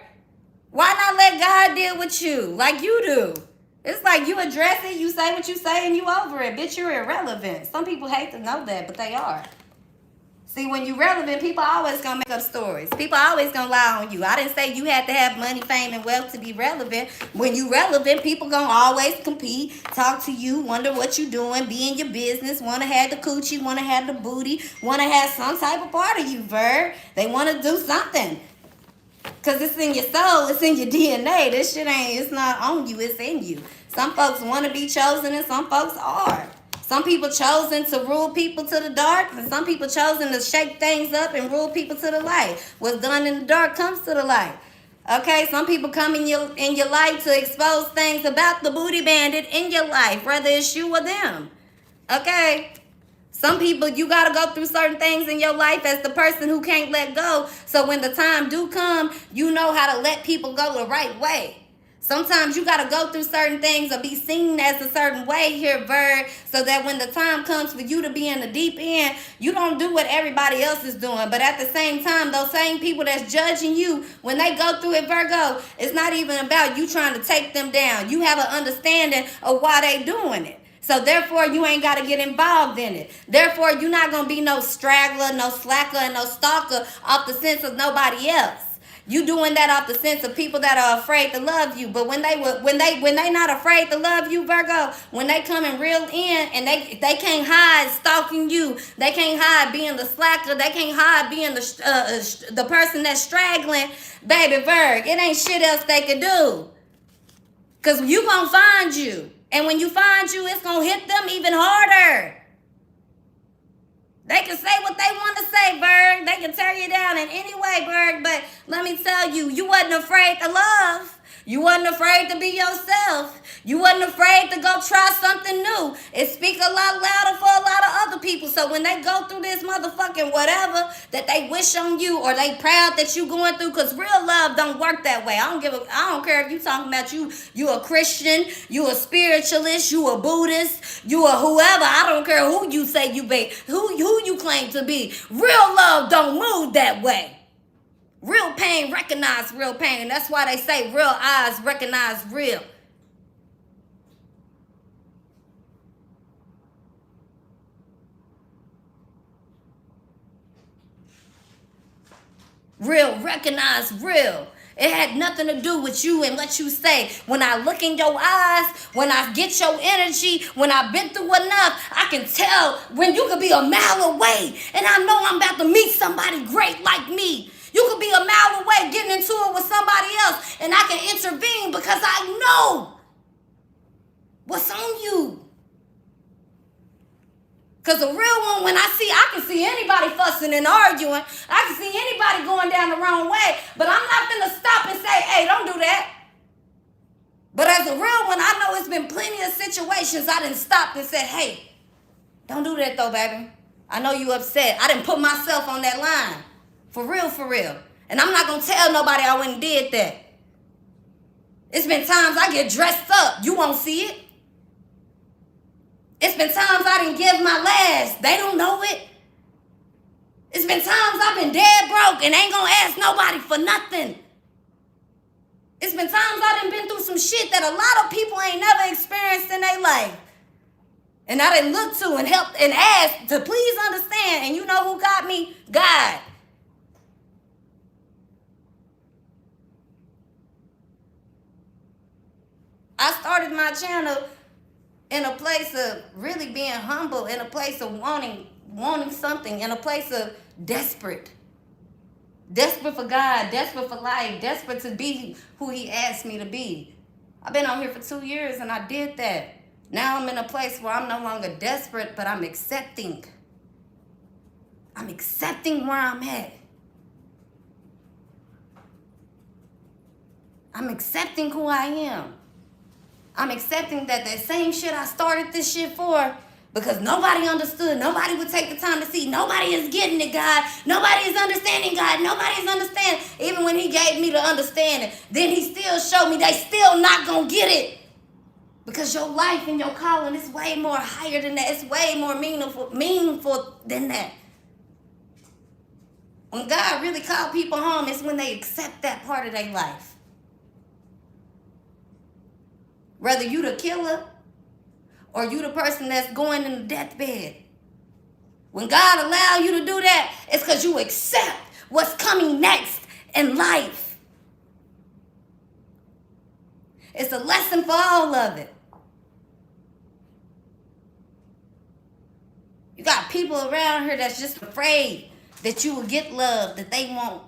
Why not let God deal with you like you do? It's like you address it, you say what you say, and you over it. Bitch, you're irrelevant. Some people hate to know that, but they are. See, when you're relevant, people always gonna make up stories. People always gonna lie on you. I didn't say you had to have money, fame, and wealth to be relevant. When you relevant, people gonna always compete, talk to you, wonder what you doing, be in your business, wanna have the coochie, wanna have the booty, wanna have some type of part of you, Virg. They wanna do something. Cause it's in your soul, it's in your DNA. This shit it's not on you, it's in you. Some folks wanna be chosen and some folks are. Some people chosen to rule people to the dark, and some people chosen to shake things up and rule people to the light. What's done in the dark comes to the light. Okay, some people come in your life to expose things about the booty bandit in your life, whether it's you or them. Okay? Some people, you got to go through certain things in your life as the person who can't let go, so when the time do come, you know how to let people go the right way. Sometimes you got to go through certain things or be seen as a certain way here, Virg, so that when the time comes for you to be in the deep end, you don't do what everybody else is doing. But at the same time, those same people that's judging you, when they go through it, Virgo, it's not even about you trying to take them down. You have an understanding of why they doing it. So therefore, you ain't got to get involved in it. Therefore, you're not going to be no straggler, no slacker, and no stalker off the sense of nobody else. You doing that off the sense of people that are afraid to love you. But when they not afraid to love you, Virgo, when they come in real in and they can't hide stalking you, they can't hide being the slacker, they can't hide being the person that's straggling, baby Virg, it ain't shit else they can do. Cause you gonna find you. And when you find you, it's gonna hit them even harder. They can say what they want to say, Berg. They can tear you down in any way, Berg. But let me tell you, you wasn't afraid to love. You wasn't afraid to be yourself. You wasn't afraid to go try something new. It speak a lot louder for a lot of other people. So when they go through this motherfucking whatever that they wish on you, or they proud that you going through, because real love don't work that way. I don't care if you talking about you a Christian, you a spiritualist, you a Buddhist, you a whoever. I don't care who you say you be, who you claim to be. Real love don't move that way. Real pain recognize real pain. And that's why they say real eyes recognize real. Real recognize real. It had nothing to do with you and what you say. When I look in your eyes, when I get your energy, when I've been through enough, I can tell when you could be a mile away and I know I'm about to meet somebody great like me. You could be a mile away getting into it with somebody else and I can intervene because I know what's on you. Because a real one, when I can see anybody fussing and arguing. I can see anybody going down the wrong way. But I'm not going to stop and say, hey, don't do that. But as a real one, I know it's been plenty of situations I didn't stop and said, hey, don't do that though, baby. I know you upset. I didn't put myself on that line. For real, for real. And I'm not going to tell nobody I went and did that. It's been times I get dressed up. You won't see it. It's been times I didn't give my last. They don't know it. It's been times I've been dead broke and ain't going to ask nobody for nothing. It's been times I done been through some shit that a lot of people ain't never experienced in their life. And I done looked to and helped and asked to please understand. And you know who got me? God. I started my channel in a place of really being humble, in a place of wanting something, in a place of desperate. Desperate for God, desperate for life, desperate to be who he asked me to be. I've been on here for 2 years and I did that. Now I'm in a place where I'm no longer desperate, but I'm accepting. I'm accepting where I'm at. I'm accepting who I am. I'm accepting that same shit I started this shit for, because nobody understood. Nobody would take the time to see. Nobody is getting it, God. Nobody is understanding, God. Nobody is understanding. Even when he gave me the understanding, then he still showed me they still not going to get it. Because your life and your calling is way more higher than that. It's way more meaningful than that. When God really called people home, it's when they accept that part of their life. Whether you the killer or you the person that's going in the deathbed. When God allow you to do that, it's because you accept what's coming next in life. It's a lesson for all of it. You got people around here that's just afraid that you will get love that they won't.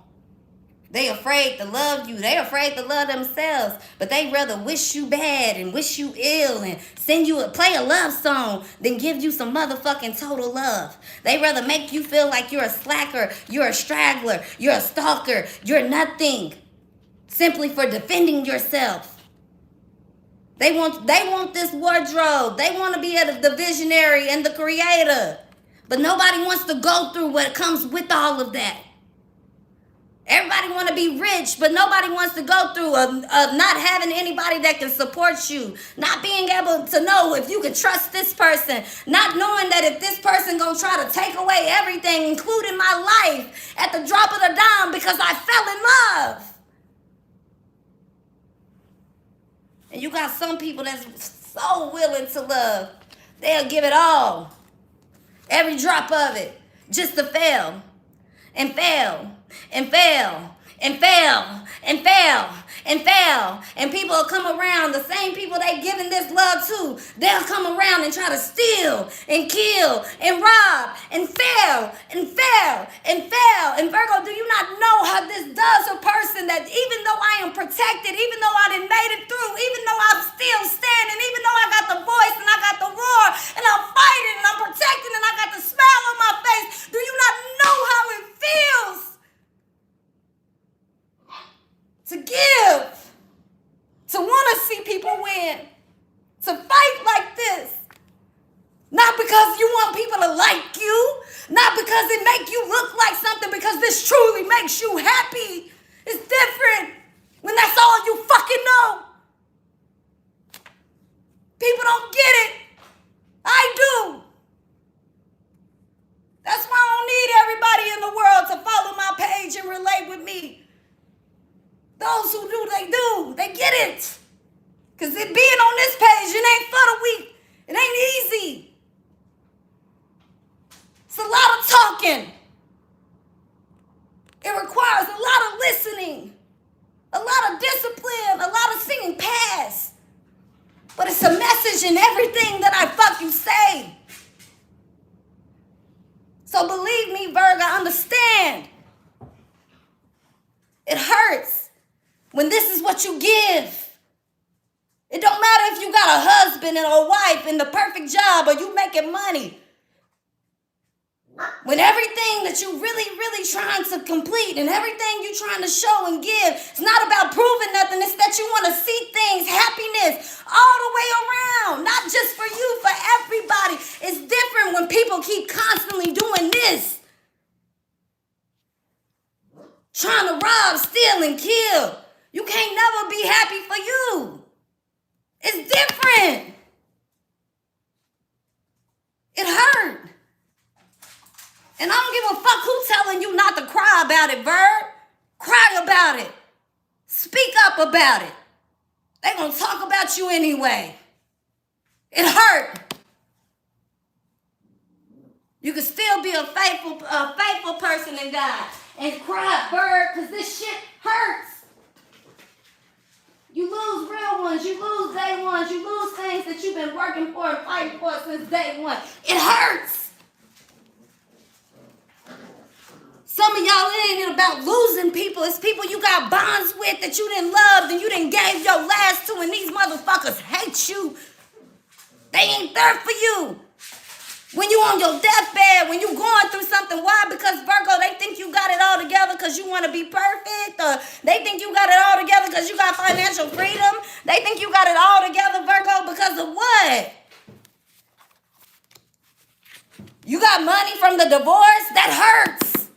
They afraid to love you. They afraid to love themselves. But they rather wish you bad and wish you ill and play a love song than give you some motherfucking total love. They rather make you feel like you're a slacker, you're a straggler, you're a stalker, you're nothing. Simply for defending yourself. They want this wardrobe. They want to be the visionary and the creator. But nobody wants to go through what comes with all of that. Everybody want to be rich, but nobody wants to go through not having anybody that can support you, not being able to know if you can trust this person, not knowing that if this person gonna try to take away everything, including my life, at the drop of the dime because I fell in love. And you got some people that's so willing to love, They'll give it all, every drop of it, just to fail and fail and fail and fail and fail and fail. And people will come around, the same people they giving this love to, they'll come around and try to steal and kill and rob and fail and fail and fail. And Virgo, do you not know how this does a person, that even though I am protected, even though I done made it through, even though I'm still standing, even though I got the voice and I got the roar and I'm fighting and I'm protecting and I got the smile on my face, do you not know how it feels to give, to want to see people win, to fight like this? Not because you want people to like you, not because it make you look like something, because this truly makes you happy. It's different when that's all you fucking know. People don't get it. I do. That's why I don't need everybody in the world to follow my page and relate with me. Those who do, they get it. Because it being on this page, it ain't for the weak. It ain't easy. It's a lot of talking. It requires a lot of listening, a lot of discipline, a lot of singing past. But it's a message in everything that I fucking say. So believe me, Virgo, understand. It hurts when this is what you give. It don't matter if you got a husband and a wife and the perfect job, or you making money. When everything that you really trying to complete and everything you trying to show and give, it's not about proving nothing. It's that you want to see things, happiness all the way around. Not just for you, for everybody. It's different when people keep constantly doing this. Trying to rob, steal, and kill. You can't never be happy for you. It's different. It hurt. And I don't give a fuck who's telling you not to cry about it, Bird. Cry about it. Speak up about it. They gonna talk about you anyway. It hurt. You can still be a faithful person in God and cry, Bird, because this shit hurts. You lose real ones, you lose day ones, you lose things that you've been working for and fighting for since day one. It hurts. Some of y'all, it ain't about losing people. It's people you got bonds with that you didn't love and you didn't gave your last to, and these motherfuckers hate you. They ain't there for you. When you on your deathbed, when you going through something, why? Because Virgo, they think you got it all together because you want to be perfect, or they think you got it all together because you got financial freedom. They think you got it all together, Virgo, because of what? You got money from the divorce? That hurts.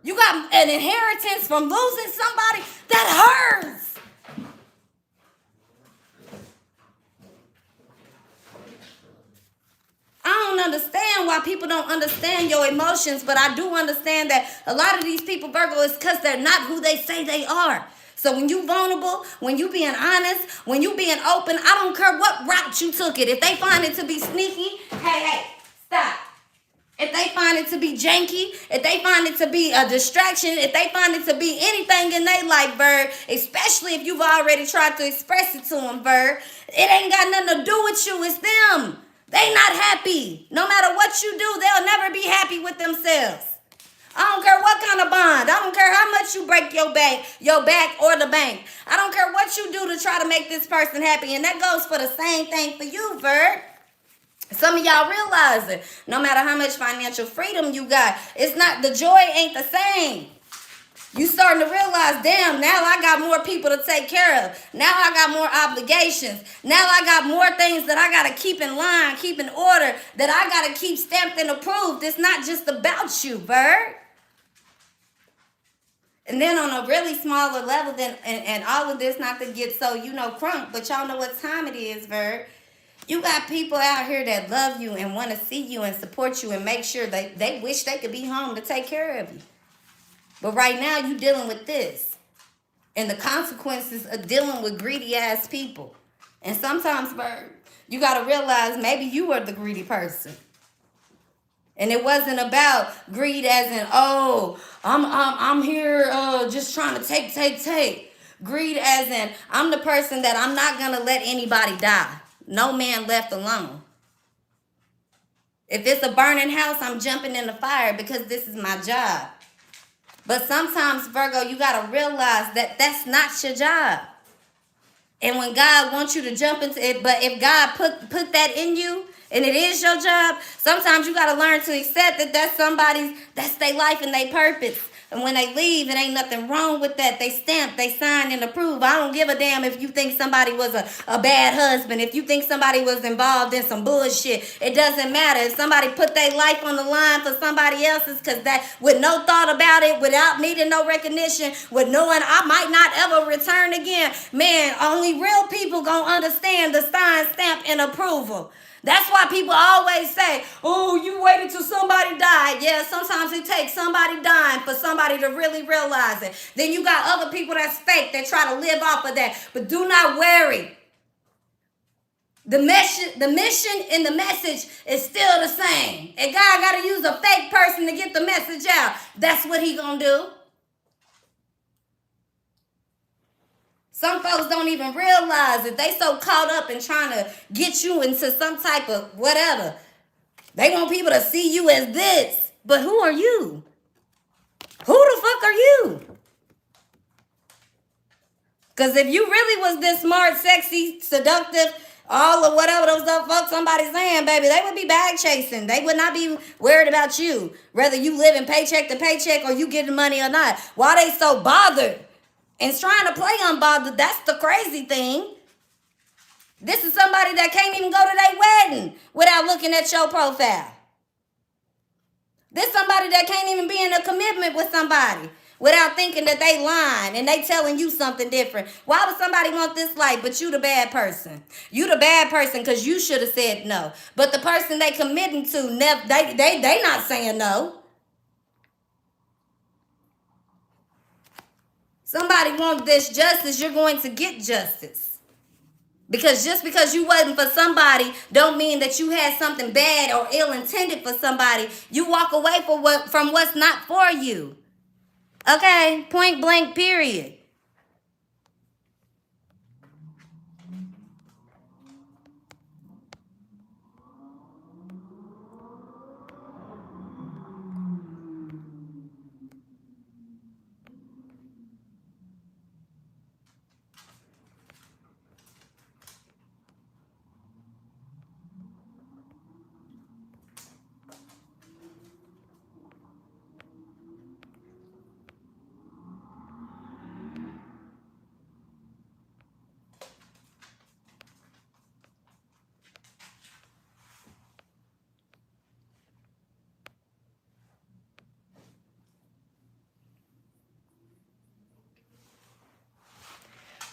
You got an inheritance from losing somebody? That hurts. I don't understand why people don't understand your emotions, but I do understand that a lot of these people, Virgo, is because they're not who they say they are. So when you vulnerable, when you being honest, when you being open, I don't care what route you took it. If they find it to be sneaky, hey, stop. If they find it to be janky, if they find it to be a distraction, if they find it to be anything in their life, Bird, especially if you've already tried to express it to them, Bird, it ain't got nothing to do with you. It's them. They not happy. No matter what you do, they'll never be happy with themselves. I don't care what kind of bond. I don't care how much you break your back or the bank. I don't care what you do to try to make this person happy. And that goes for the same thing for you, Bird. Some of y'all realize it. No matter how much financial freedom you got, it's not, the joy ain't the same. You starting to realize, damn, now I got more people to take care of. Now I got more obligations. Now I got more things that I got to keep in line, keep in order, that I got to keep stamped and approved. It's not just about you, Bird. And then on a really smaller level, and all of this not to get so, crunk, but y'all know what time it is, Bird. You got people out here that love you and want to see you and support you and make sure they wish they could be home to take care of you. But right now, you dealing with this. And the consequences of dealing with greedy-ass people. And sometimes, Bird, You got to realize maybe you were the greedy person. And it wasn't about greed as in, oh, I'm here just trying to take. Greed as in, I'm the person that I'm not going to let anybody die. No man left alone. If it's a burning house, I'm jumping in the fire because this is my job. But sometimes, Virgo, you got to realize that that's not your job. And when God wants you to jump into it, but if God put that in you and it is your job, sometimes you got to learn to accept that that's their life and their purpose. And when they leave, it ain't nothing wrong with that. They stamp, they sign and approve. I don't give a damn if you think somebody was a bad husband, if you think somebody was involved in some bullshit. It doesn't matter. If somebody put their life on the line for somebody else's, because that with no thought about it, without needing no recognition, with knowing I might not ever return again, man, only real people gonna understand the sign, stamp, and approval. That's why people always say, oh, you waited till somebody died. Yeah, sometimes it takes somebody dying for somebody to really realize it. Then you got other people that's fake that try to live off of that. But do not worry. The mission and the message is still the same. And God got to use a fake person to get the message out. That's what he gonna do. Some folks don't even realize it. They so caught up in trying to get you into some type of whatever. They want people to see you as this. But who are you? Who the fuck are you? Because if you really was this smart, sexy, seductive, all of whatever those fuck somebody's saying, baby, they would be bag chasing. They would not be worried about you. Whether you living paycheck to paycheck or you getting money or not. Why they so bothered? And trying to play unbothered, that's the crazy thing. This is somebody that can't even go to their wedding without looking at your profile. This somebody that can't even be in a commitment with somebody without thinking that they lying and they telling you something different. Why would somebody want this life but you the bad person? You the bad person because you should have said no. But the person they committing to, they not saying no. Somebody wants this justice, you're going to get justice. Because just because you wasn't for somebody don't mean that you had something bad or ill-intended for somebody. You walk away from what's not for you. Okay? Point blank, period.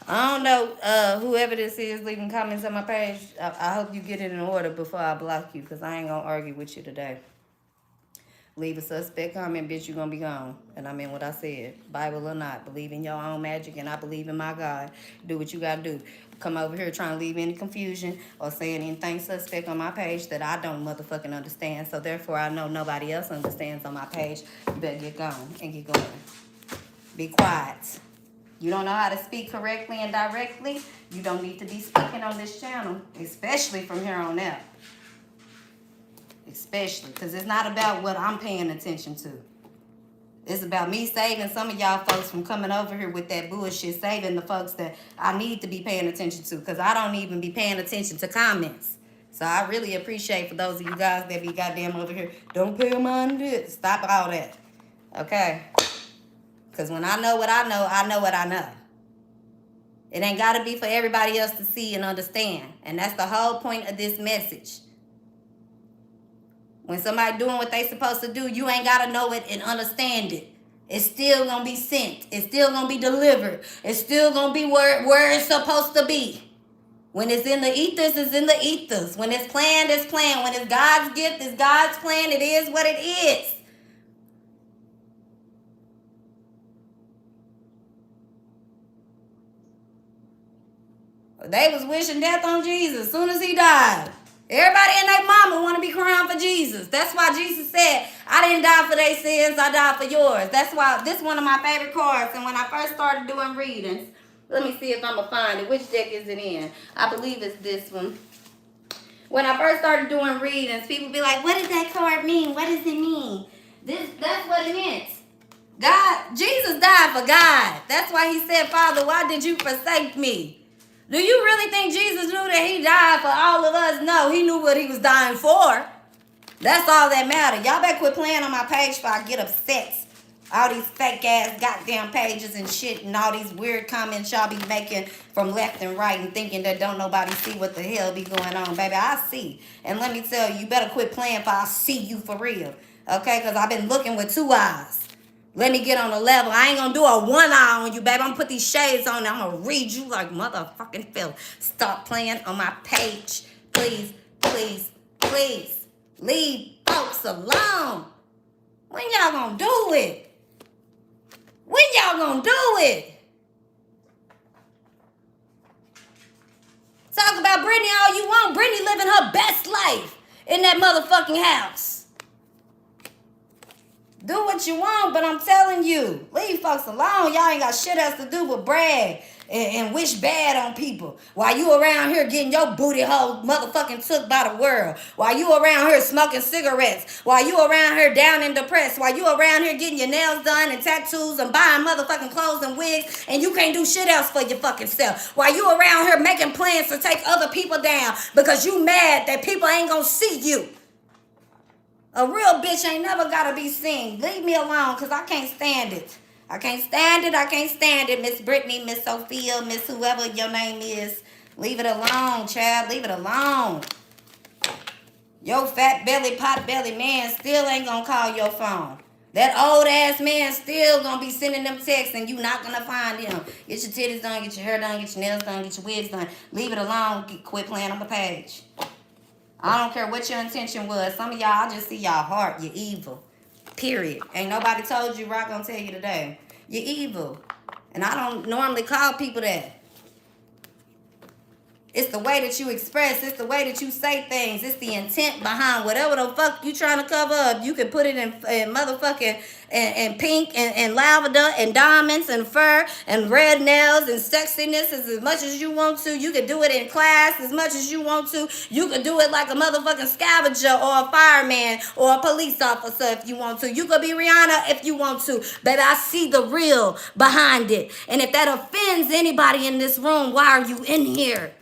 I don't know whoever this is leaving comments on my page. I hope you get it in order before I block you because I ain't going to argue with you today. Leave a suspect comment, bitch, you going to be gone. And I mean what I said. Bible or not. Believe in your own magic and I believe in my God. Do what you got to do. Come over here trying to leave any confusion or saying anything suspect on my page that I don't motherfucking understand. So therefore, I know nobody else understands on my page. You better get gone and get going. Be quiet. You don't know how to speak correctly and directly, you don't need to be speaking on this channel, especially from here on out. Especially, because it's not about what I'm paying attention to. It's about me saving some of y'all folks from coming over here with that bullshit, saving the folks that I need to be paying attention to, because I don't even be paying attention to comments. So I really appreciate for those of you guys that be goddamn over here, don't pay mind this. Stop all that. Okay? Because when I know what I know what I know. It ain't got to be for everybody else to see and understand. And that's the whole point of this message. When somebody doing what they supposed to do, you ain't got to know it and understand it. It's still going to be sent. It's still going to be delivered. It's still going to be where it's supposed to be. When it's in the ethers, it's in the ethers. When it's planned, it's planned. When it's God's gift, it's God's plan. It is what it is. They was wishing death on Jesus as soon as he died. Everybody and their mama want to be crying for Jesus. That's why Jesus said, I didn't die for their sins, I died for yours. That's why this is one of my favorite cards. And when I first started doing readings, let me see if I'm going to find it. Which deck is it in? I believe it's this one. When I first started doing readings, people be like, what does that card mean? What does it mean? That's what it meant. God, Jesus died for God. That's why he said, Father, why did you forsake me? Do you really think Jesus knew that he died for all of us? No, he knew what he was dying for. That's all that mattered. Y'all better quit playing on my page before I get upset. All these fake ass goddamn pages and shit and all these weird comments y'all be making from left and right and thinking that don't nobody see what the hell be going on. Baby, I see. And let me tell you, you better quit playing for I see you for real. Okay? Because I've been looking with 2 eyes. Let me get on a level. I ain't gonna do a 1 eye on you, baby. I'm gonna put these shades on and I'm gonna read you like motherfucking Phil. Stop playing on my page. Please, please, please. Leave folks alone. When y'all gonna do it? When y'all gonna do it? Talk about Brittany all you want. Brittany living her best life in that motherfucking house. Do what you want, but I'm telling you, leave folks alone. Y'all ain't got shit else to do but brag and wish bad on people. While you around here getting your booty hole motherfucking took by the world. While you around here smoking cigarettes. While you around here down and depressed. While you around here getting your nails done and tattoos and buying motherfucking clothes and wigs. And you can't do shit else for your fucking self. While you around here making plans to take other people down because you mad that people ain't gonna see you. A real bitch ain't never gotta be seen. Leave me alone, because I can't stand it. I can't stand it. I can't stand it. Miss Brittany, Miss Sophia, Miss whoever your name is. Leave it alone, child. Leave it alone. Your fat belly, pot belly man still ain't gonna call your phone. That old ass man still gonna be sending them texts and you not gonna find him. Get your titties done, get your hair done, get your nails done, get your wigs done. Leave it alone. Quit playing on the page. I don't care what your intention was. Some of y'all, I just see y'all heart. You're evil. Period. Ain't nobody told you, Rock gonna tell you today. You're evil. And I don't normally call people that. It's the way that you express. It's the way that you say things. It's the intent behind whatever the fuck you trying to cover up. You can put it in motherfucking and pink and lavender and diamonds and fur and red nails and sexiness as much as you want to. You can do it in class as much as you want to. You can do it like a motherfucking scavenger or a fireman or a police officer if you want to. You could be Rihanna if you want to. Baby, I see the real behind it. And if that offends anybody in this room, why are you in here?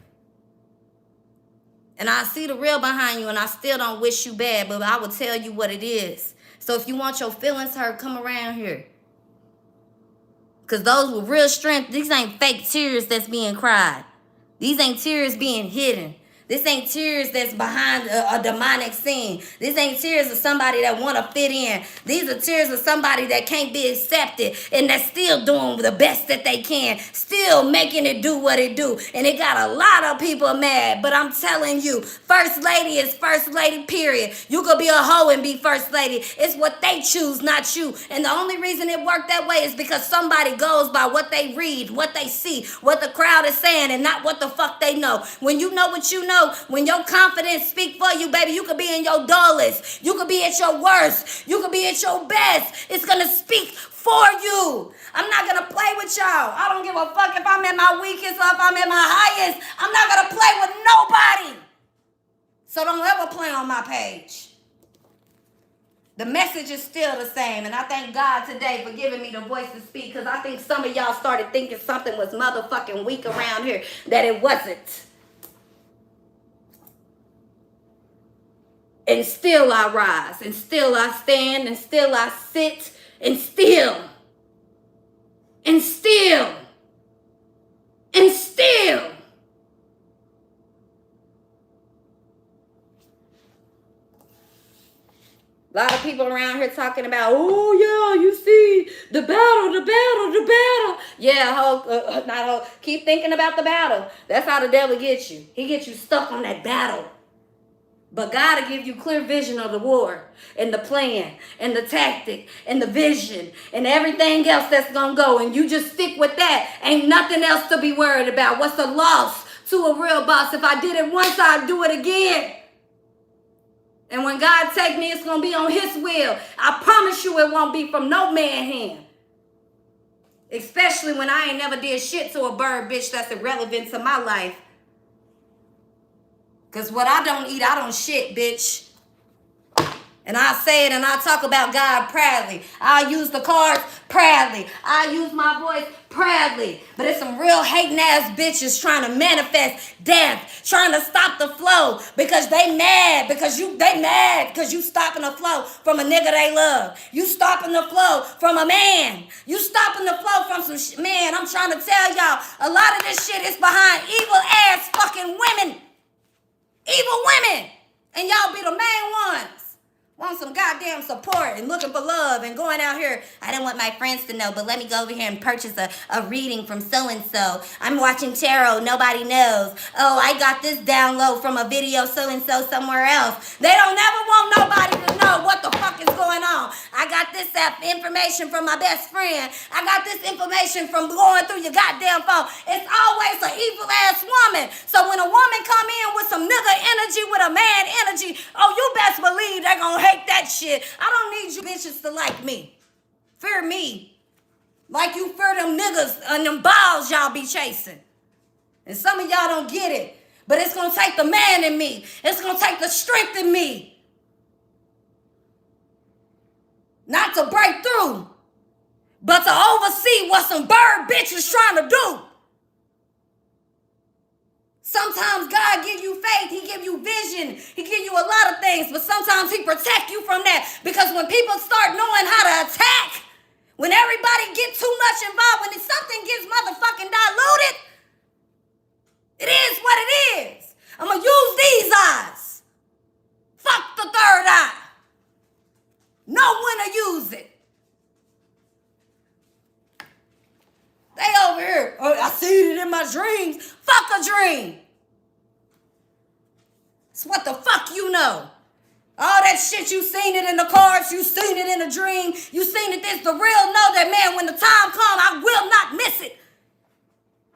And I see the real behind you, and I still don't wish you bad, but I will tell you what it is. So if you want your feelings hurt, come around here. Because those with real strength, these ain't fake tears that's being cried. These ain't tears being hidden. This ain't tears that's behind a demonic scene. This ain't tears of somebody that want to fit in. These are tears of somebody that can't be accepted and that's still doing the best that they can, still making it do what it do. And it got a lot of people mad, but I'm telling you, first lady is first lady, period. You could be a hoe and be first lady. It's what they choose, not you. And the only reason it worked that way is because somebody goes by what they read, what they see, what the crowd is saying, and not what the fuck they know. When you know what you know, when your confidence speak for you, baby, you could be in your dullest. You could be at your worst. You could be at your best. It's going to speak for you. I'm not going to play with y'all. I don't give a fuck if I'm at my weakest or if I'm at my highest. I'm not going to play with nobody. So don't ever play on my page. The message is still the same, and I thank God today for giving me the voice to speak, because I think some of y'all started thinking something was motherfucking weak around here, that it wasn't. And still I rise, and still I stand, and still I sit, and still, and still, and still. A lot of people around here talking about, oh yeah, you see, the battle. Yeah, keep thinking about the battle. That's how the devil gets you. He gets you stuck on that battle. But God will give you clear vision of the war and the plan and the tactic and the vision and everything else that's going to go. And you just stick with that. Ain't nothing else to be worried about. What's the loss to a real boss. If I did it once, I'll do it again. And when God take me, it's going to be on his will. I promise you it won't be from no man hand. Especially when I ain't never did shit to a bird bitch that's irrelevant to my life. Because what I don't eat, I don't shit, bitch. And I say it and I talk about God proudly. I use the cards proudly. I use my voice proudly. But it's some real hating ass bitches trying to manifest death, trying to stop the flow because they mad. Because you stopping the flow from a nigga they love. You stopping the flow from a man. You stopping the flow from some shit. Man, I'm trying to tell y'all, a lot of this shit is behind evil ass fucking women. Evil women. And y'all be the main ones. Want some goddamn support and looking for love and going out here. I didn't want my friends to know, but let me go over here and purchase a reading from so-and-so. I'm watching tarot. Nobody knows. Oh, I got this download from a video so-and-so somewhere else. They don't never want nobody to know what the fuck is going on. I got this information from my best friend. I got this information from going through your goddamn phone. It's always an evil ass woman. So when a woman come in with some nigga energy, with a man energy, oh, you best believe they're gonna hate that shit. I don't need you bitches to like me. Fear me. Like you fear them niggas and them balls y'all be chasing. And some of y'all don't get it. But it's going to take the man in me. It's going to take the strength in me. Not to break through, but to oversee what some bird bitch is trying to do. Sometimes God give you faith, he give you vision, he give you a lot of things, but sometimes he protect you from that. Because when people start knowing how to attack, when everybody get too much involved, when something gets motherfucking diluted, it is what it is. I'm going to use these eyes. Fuck the third eye. Know when to use it. They over here, oh, I seen it in my dreams. Fuck a dream. It's what the fuck you know. All that shit, you seen it in the cards, you seen it in a dream, you seen it this. The real know that, man, when the time comes, I will not miss it.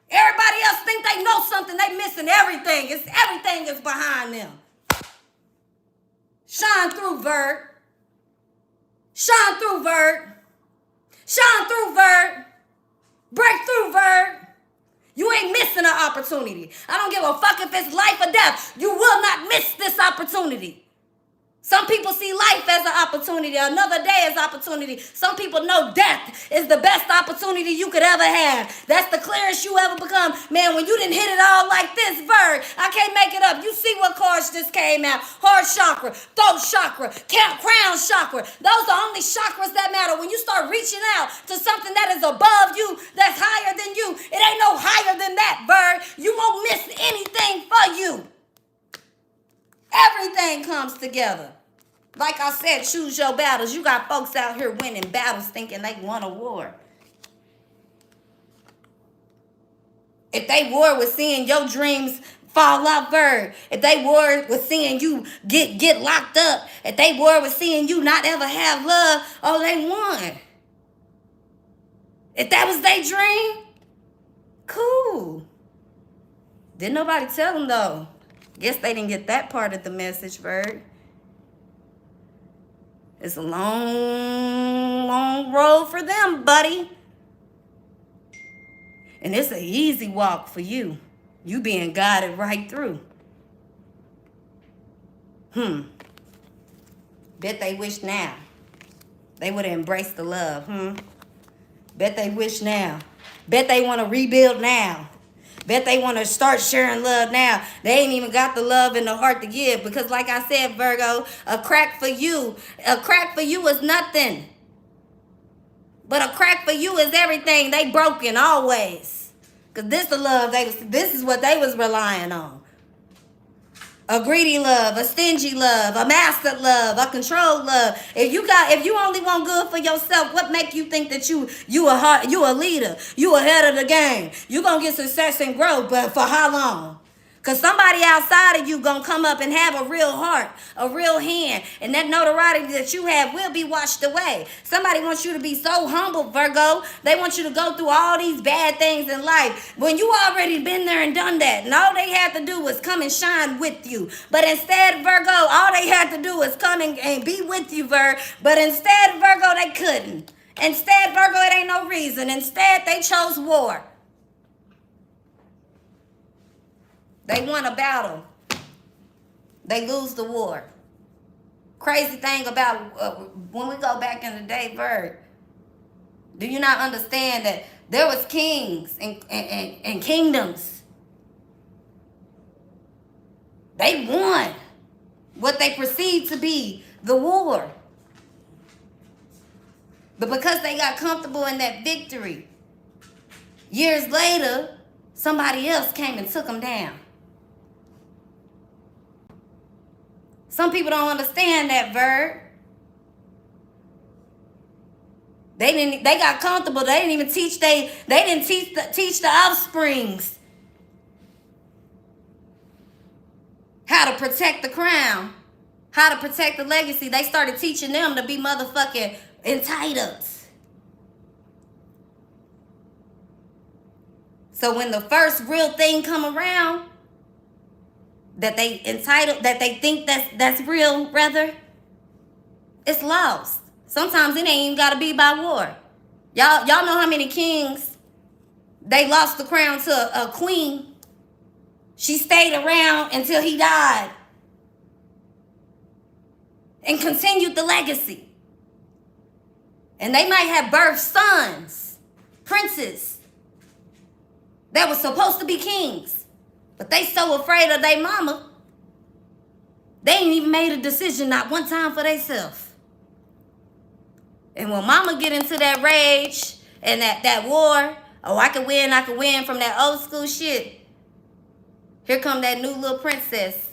Everybody else think they know something, they missing everything. Everything is behind them. Shine through, Vert. Shine through, Vert. Shine through, Vert. Break through, Vert. You ain't missing an opportunity. I don't give a fuck if it's life or death. You will not miss this opportunity. Some people see life as an opportunity, another day as opportunity. Some people know death is the best opportunity you could ever have. That's the clearest you ever become. Man, when you didn't hit it all like this, Vert, I can't make it up. You see what cards just came out. Heart chakra, throat chakra, crown chakra. Those are the only chakras that matter. When you start reaching out to something that is above you, that's higher than you, it ain't no higher than that, Vert. You won't miss anything for you. Everything comes together. Like I said, choose your battles. You got folks out here winning battles thinking they won a war. If they war with seeing your dreams fall out, Bird, if they war with seeing you get locked up, if they war with seeing you not ever have love, oh, they won. If that was their dream, cool. Didn't nobody tell them, though. Guess they didn't get that part of the message, Bird. It's a long, long road for them, buddy. And it's an easy walk for you. You being guided right through. Bet they wish now they would have embraced the love, Bet they wish now. Bet they want to rebuild now. Bet they want to start sharing love now. They ain't even got the love in the heart to give. Because like I said, Virgo, a crack for you is nothing. But a crack for you is everything. They broken always. Because this is what they was relying on. A greedy love, a stingy love, a master love, a controlled love. If you only want good for yourself, what make you think that you a leader? You ahead of the game. You gonna get success and growth, but for how long? Because somebody outside of you going to come up and have a real heart, a real hand. And that notoriety that you have will be washed away. Somebody wants you to be so humble, Virgo. They want you to go through all these bad things in life. When you already been there and done that. And all they had to do was come and shine with you. But instead, Virgo, all they had to do was come and be with you, But instead, Virgo, they couldn't. Instead, Virgo, it ain't no reason. Instead, they chose war. They won a battle. They lose the war. Crazy thing about when we go back in the day, Virg, do you not understand that there was kings and kingdoms? They won what they perceived to be the war. But because they got comfortable in that victory, years later, somebody else came and took them down. Some people don't understand that, Virg. They got comfortable. They didn't even teach teach the offsprings how to protect the crown, how to protect the legacy. They started teaching them to be motherfucking entitled. So when the first real thing come around, that they entitled, that they think that's real, rather, it's lost. Sometimes it ain't even gotta be by war. Y'all know how many kings they lost the crown to a queen. She stayed around until he died and continued the legacy. And they might have birthed sons, princes, that were supposed to be kings. But they so afraid of their mama, they ain't even made a decision not one time for themselves. And when mama get into that rage and that war, oh, I can win from that old school shit. Here come that new little princess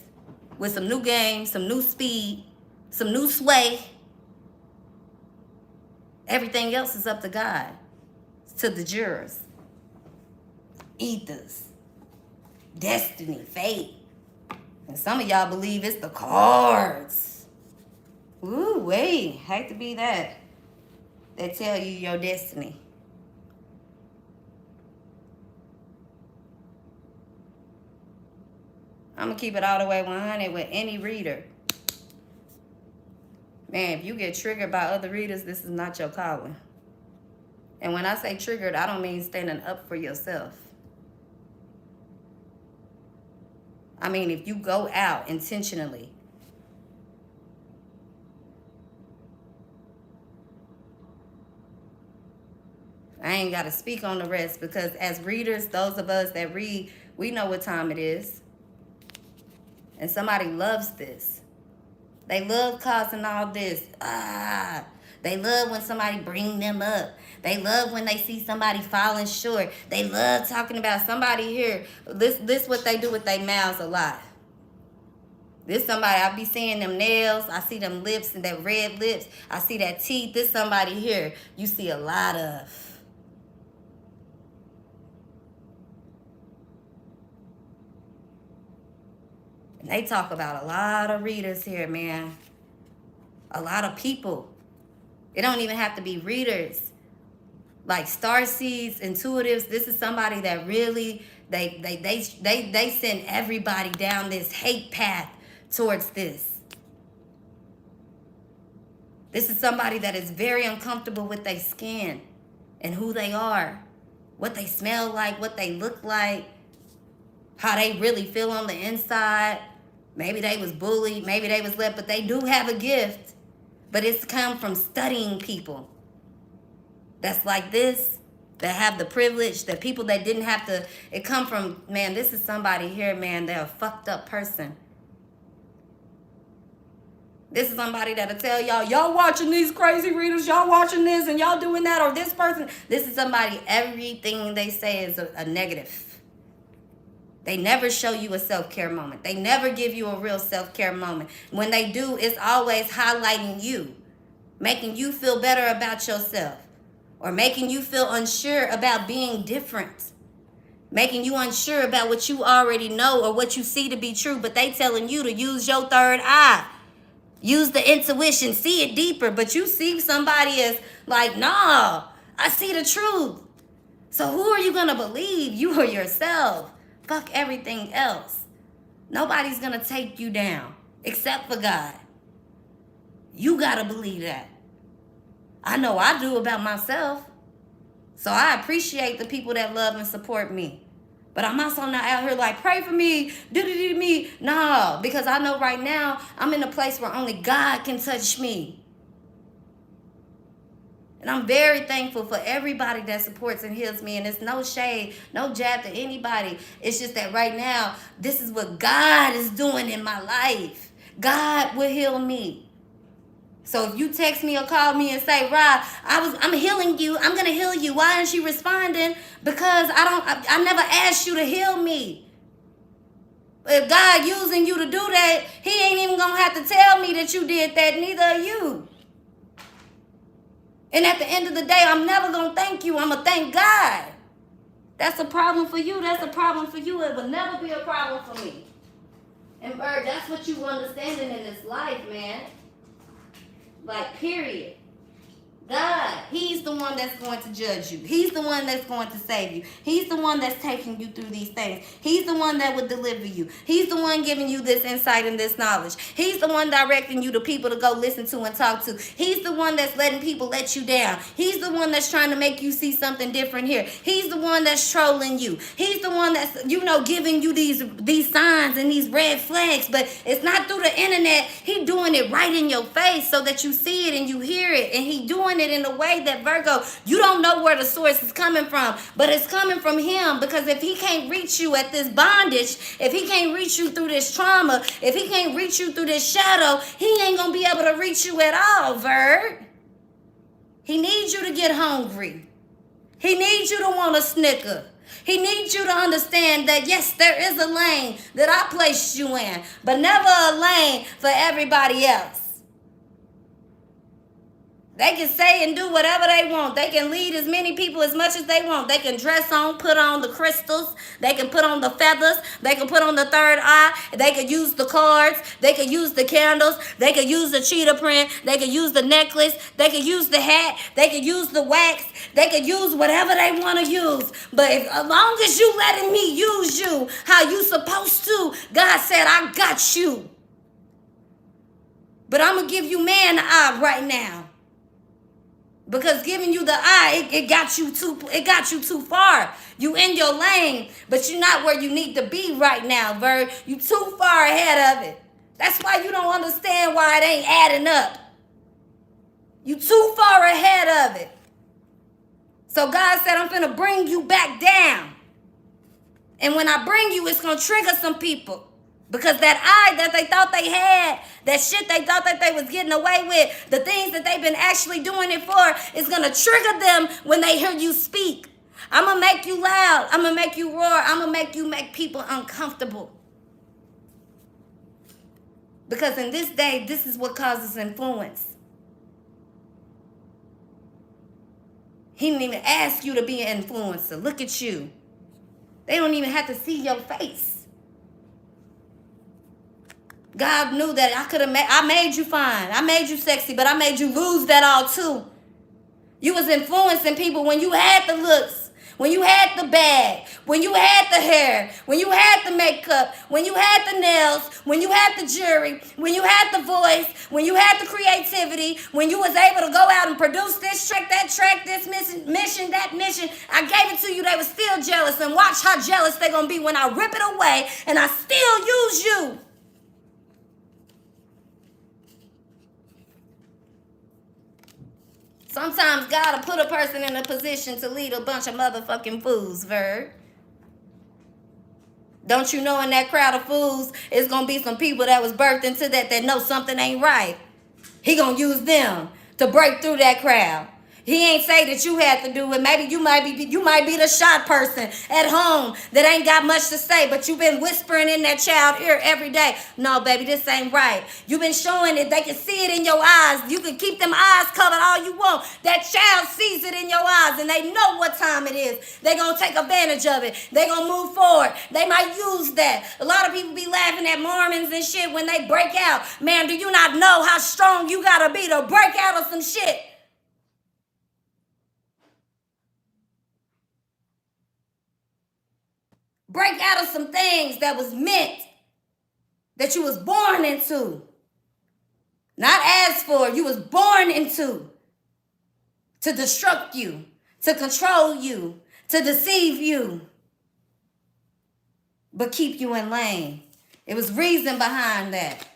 with some new game, some new speed, some new sway. Everything else is up to God, to the jurors, ethers, destiny, fate. And some of y'all believe it's the cards. Ooh, wait, hate to be that tell you your destiny. I'm gonna keep it all the way 100 with any reader. Man, if you get triggered by other readers, this is not your calling. And when I say triggered, I don't mean standing up for yourself. I mean, if you go out intentionally, I ain't got to speak on the rest, because as readers, those of us that read, we know what time it is. And somebody loves this. They love causing all this. They love when somebody bring them up. They love when they see somebody falling short. They love talking about somebody here. This what they do with their mouths a lot. This somebody, I be seeing them nails. I see them lips and that red lips. I see that teeth. This somebody here you see a lot of. And they talk about a lot of readers here, man. A lot of people. It don't even have to be readers. Like starseeds, intuitives, this is somebody that really, they send everybody down this hate path towards this. This is somebody that is very uncomfortable with their skin and who they are, what they smell like, what they look like, how they really feel on the inside. Maybe they was bullied, maybe they was left, but they do have a gift. But it's come from studying people that's like this, that have the privilege, that people that didn't have to, it come from, man, this is somebody here, man, they're a fucked up person. This is somebody that'll tell y'all watching these crazy readers, y'all watching this and y'all doing that, or this person. This is somebody, everything they say is a negative. They never show you a self-care moment. They never give you a real self-care moment. When they do, it's always highlighting you, making you feel better about yourself, or making you feel unsure about being different, making you unsure about what you already know or what you see to be true, but they telling you to use your third eye. Use the intuition, see it deeper, but you see somebody as like, nah, I see the truth. So who are you going to believe? You or yourself. Fuck everything else. Nobody's going to take you down except for God. You got to believe that. I know I do about myself. So I appreciate the people that love and support me. But I'm also not out here like, pray for me, do me. No, because I know right now I'm in a place where only God can touch me. And I'm very thankful for everybody that supports and heals me. And it's no shade, no jab to anybody. It's just that right now, this is what God is doing in my life. God will heal me. So if you text me or call me and say, Rod, I'm healing you. I'm going to heal you. Why aren't you responding? Because I never asked you to heal me. If God using you to do that, he ain't even going to have to tell me that you did that. Neither are you. And at the end of the day, I'm never going to thank you. I'm going to thank God. That's a problem for you. That's a problem for you. It will never be a problem for me. And Bird, that's what you understanding in this life, man. Like, period. God, he's the one that's going to judge you. He's the one that's going to save you. He's the one that's taking you through these things. He's the one that would deliver you. He's the one giving you this insight and this knowledge. He's the one directing you to people to go listen to and talk to. He's the one that's letting people let you down. He's the one that's trying to make you see something different here. He's the one that's trolling you. He's the one that's, giving you these signs and these red flags, but it's not through the internet. He's doing it right in your face so that you see it and you hear it, and he's doing it in a way that, Virgo, you don't know where the source is coming from, but it's coming from him. Because if he can't reach you at this bondage, if he can't reach you through this trauma, if he can't reach you through this shadow, he ain't gonna be able to reach you at all, Virg. He needs you to get hungry. He needs you to want to snicker. He needs you to understand that, yes, there is a lane that I placed you in, but never a lane for everybody else. They can say and do whatever they want. They can lead as many people as much as they want. They can dress on, put on the crystals. They can put on the feathers. They can put on the third eye. They can use the cards. They can use the candles. They can use the cheetah print. They can use the necklace. They can use the hat. They can use the wax. They can use whatever they want to use. But as long as you letting me use you how you supposed to, God said, I got you. But I'm going to give you man the eye right now. Because giving you the eye, it got you too far. You in your lane, but you're not where you need to be right now, Virg. You too far ahead of it. That's why you don't understand why it ain't adding up. You too far ahead of it. So God said, I'm finna bring you back down. And when I bring you, it's gonna trigger some people. Because that eye that they thought they had, that shit they thought that they was getting away with, the things that they've been actually doing it for, is going to trigger them when they hear you speak. I'm going to make you loud. I'm going to make you roar. I'm going to make people uncomfortable. Because in this day, this is what causes influence. He didn't even ask you to be an influencer. Look at you. They don't even have to see your face. God knew that I made you fine. I made you sexy, but I made you lose that all too. You was influencing people when you had the looks, when you had the bag, when you had the hair, when you had the makeup, when you had the nails, when you had the jewelry, when you had the voice, when you had the creativity, when you was able to go out and produce this track, that track, this mission, that mission. I gave it to you. They were still jealous, and watch how jealous they're going to be when I rip it away and I still use you. Sometimes God will put a person in a position to lead a bunch of motherfucking fools, Virg. Don't you know in that crowd of fools, it's going to be some people that was birthed into that know something ain't right. He going to use them to break through that crowd. He ain't say that you had to do it. Maybe you might be the shy person at home that ain't got much to say, but you've been whispering in that child ear every day. No, baby, this ain't right. You've been showing it. They can see it in your eyes. You can keep them eyes covered all you want. That child sees it in your eyes, and they know what time it is. They gonna take advantage of it. They gonna move forward. They might use that. A lot of people be laughing at Mormons and shit when they break out. Man, do you not know how strong you gotta be to break out of some shit? Break out of some things that was meant, that you was born into. Not asked for, you was born into. To destruct you, to control you, to deceive you, but keep you in lane. It was reason behind that.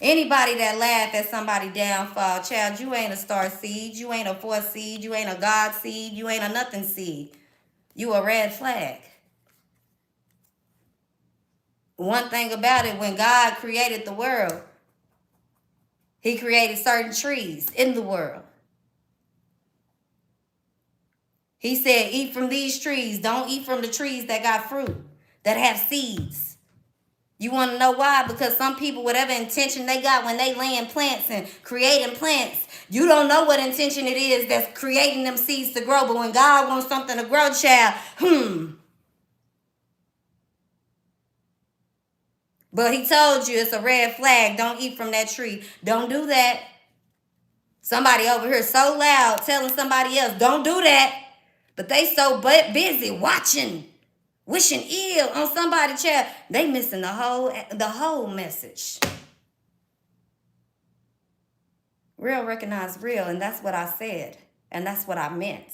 Anybody that laugh at somebody downfall, child, you ain't a star seed, you ain't a fourth seed, you ain't a God seed, you ain't a nothing seed. You a red flag. One thing about it, when God created the world, he created certain trees in the world. He said, eat from these trees. Don't eat from the trees that got fruit, that have seeds. You want to know why? Because some people, whatever intention they got when they laying plants and creating plants, you don't know what intention it is that's creating them seeds to grow. But when God wants something to grow, child, But he told you it's a red flag. Don't eat from that tree. Don't do that. Somebody over here so loud telling somebody else, don't do that. But they so busy watching, wishing ill on somebody's child. They missing the whole message. Real recognize real, and that's what I said. And that's what I meant.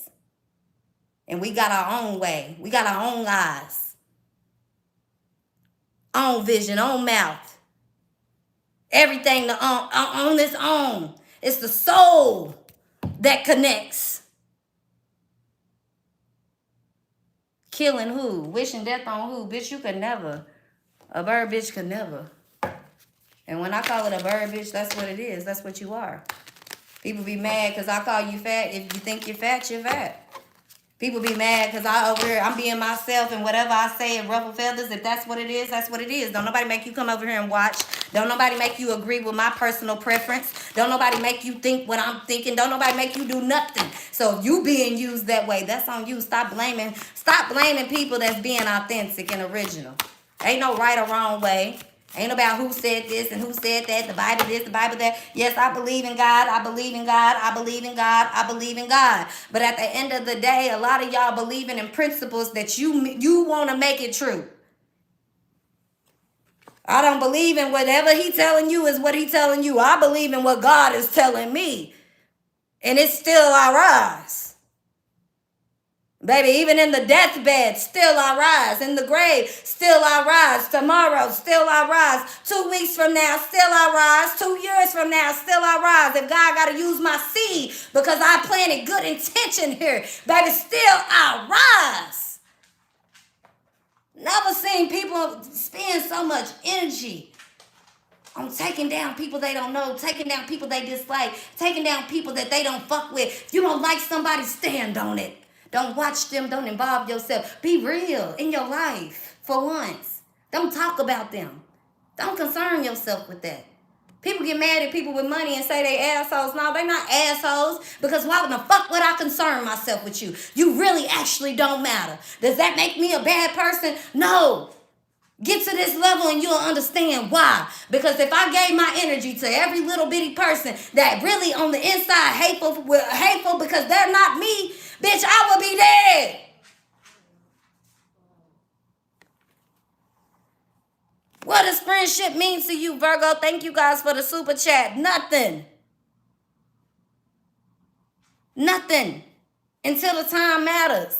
And we got our own way. We got our own eyes. Own vision, own mouth. Everything on its own. It's the soul that connects. Killing who? Wishing death on who? Bitch, you could never. A bird bitch could never. And when I call it a bird bitch, that's what it is. That's what you are. People be mad because I call you fat. If you think you're fat, you're fat. People be mad because I'm being myself, and whatever I say and ruffle feathers, if that's what it is, that's what it is. Don't nobody make you come over here and watch. Don't nobody make you agree with my personal preference. Don't nobody make you think what I'm thinking. Don't nobody make you do nothing. So you being used that way, that's on you. Stop blaming people that's being authentic and original. Ain't no right or wrong way. Ain't about who said this and who said that, the Bible this, the Bible that. Yes, I believe in God, I believe in God, I believe in God, I believe in God. But at the end of the day, a lot of y'all believing in principles that you want to make it true. I don't believe in whatever he telling you is what he telling you. I believe in what God is telling me. And it's still I rise. Baby, even in the deathbed, still I rise. In the grave, still I rise. Tomorrow, still I rise. 2 weeks from now, still I rise. 2 years from now, still I rise. If God got to use my seed because I planted good intention here, baby, still I rise. Never seen people spend so much energy on taking down people they don't know, taking down people they dislike, taking down people that they don't fuck with. If you don't like somebody, stand on it. Don't watch them. Don't involve yourself. Be real in your life for once. Don't talk about them. Don't concern yourself with that. People get mad at people with money and say they assholes. No, they're not assholes, because why the fuck would I concern myself with you? You really actually don't matter. Does that make me a bad person? No. Get to this level and you'll understand why. Because if I gave my energy to every little bitty person that really on the inside hateful because they're not me, bitch, I would be dead. What does friendship mean to you, Virgo? Thank you guys for the super chat. Nothing. Nothing. Until the time matters.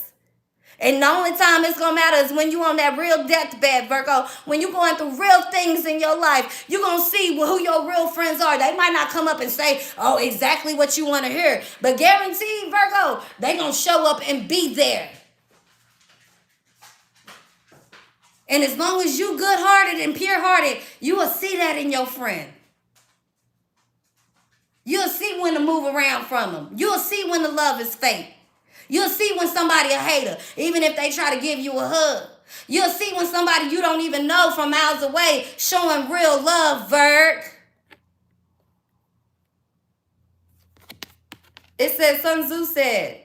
And the only time it's going to matter is when you on that real deathbed, Virgo. When you going through real things in your life, you're going to see who your real friends are. They might not come up and say, oh, exactly what you want to hear. But guaranteed, Virgo, they going to show up and be there. And as long as you good-hearted and pure-hearted, you will see that in your friend. You'll see when to move around from them. You'll see when the love is fake. You'll see when somebody a hater, even if they try to give you a hug. You'll see when somebody you don't even know from miles away showing real love, Virg. It says, Sun Tzu said,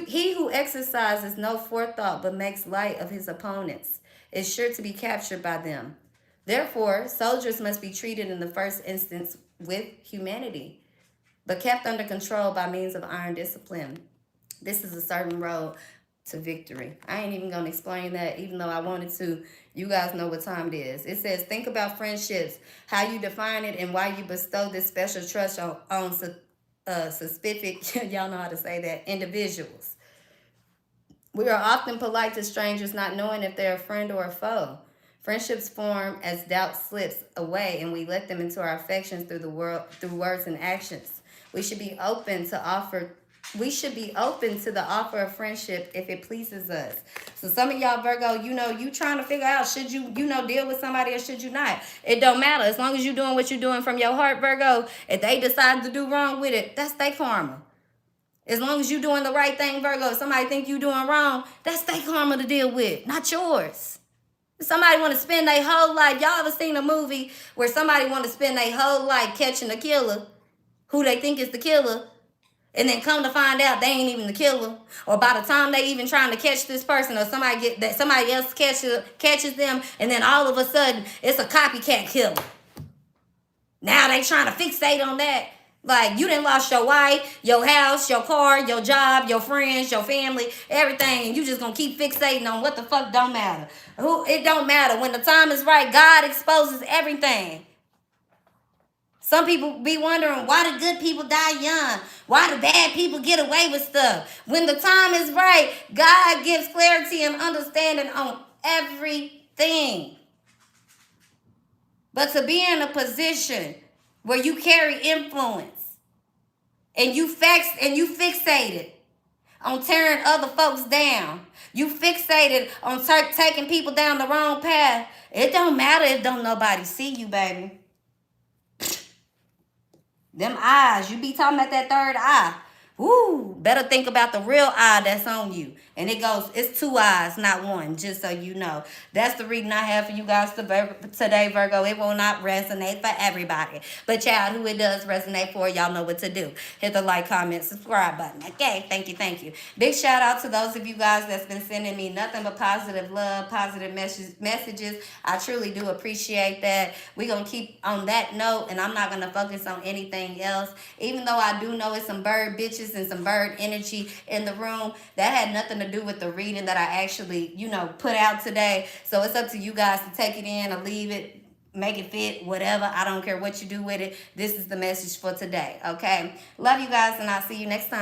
he who exercises no forethought but makes light of his opponents is sure to be captured by them. Therefore, soldiers must be treated in the first instance with humanity, but kept under control by means of iron discipline. This is a certain road to victory. I ain't even going to explain that, even though I wanted to. You guys know what time it is. It says, think about friendships, how you define it, and why you bestow this special trust on specific, y'all know how to say that, individuals. We are often polite to strangers, not knowing if they're a friend or a foe. Friendships form as doubt slips away, and we let them into our affections through words and actions. We should be open to the offer of friendship if it pleases us. So some of y'all Virgo, you trying to figure out, should you, deal with somebody or should you not? It don't matter. As long as you're doing what you're doing from your heart, Virgo, if they decide to do wrong with it, that's their karma. As long as you're doing the right thing, Virgo, if somebody think you doing wrong, that's their karma to deal with, not yours. If somebody want to spend their whole life, y'all ever seen a movie where somebody want to spend their whole life catching a killer, who they think is the killer, and then come to find out they ain't even the killer, or by the time they even trying to catch this person, or somebody else catches them, and then all of a sudden it's a copycat killer. Now they trying to fixate on that. Like, you done lost your wife, your house, your car, your job, your friends, your family, everything, and you just gonna keep fixating on what the fuck don't matter. It don't matter. When the time is right, God exposes everything. Some people be wondering, why the good people die young? Why the bad people get away with stuff? When the time is right, God gives clarity and understanding on everything. But to be in a position where you carry influence and you fixated on tearing other folks down, you fixated on taking people down the wrong path, it don't matter if don't nobody see you, baby. Them eyes, you be talking about that third eye. Woo, better think about the real eye that's on you. And it's 2 eyes, not one, just so you know. That's the reading I have for you guys today, Virgo. It will not resonate for everybody. But child, who it does resonate for, y'all know what to do. Hit the like, comment, subscribe button. Okay, thank you. Big shout out to those of you guys that's been sending me nothing but positive love, positive messages. I truly do appreciate that. We're going to keep on that note, and I'm not going to focus on anything else. Even though I do know it's some bird bitches and some bird energy in the room, that had nothing to do with the reading that I actually, put out today. So it's up to you guys to take it in or leave it, make it fit, whatever. I don't care what you do with it. This is the message for today, okay? Love you guys, and I'll see you next time.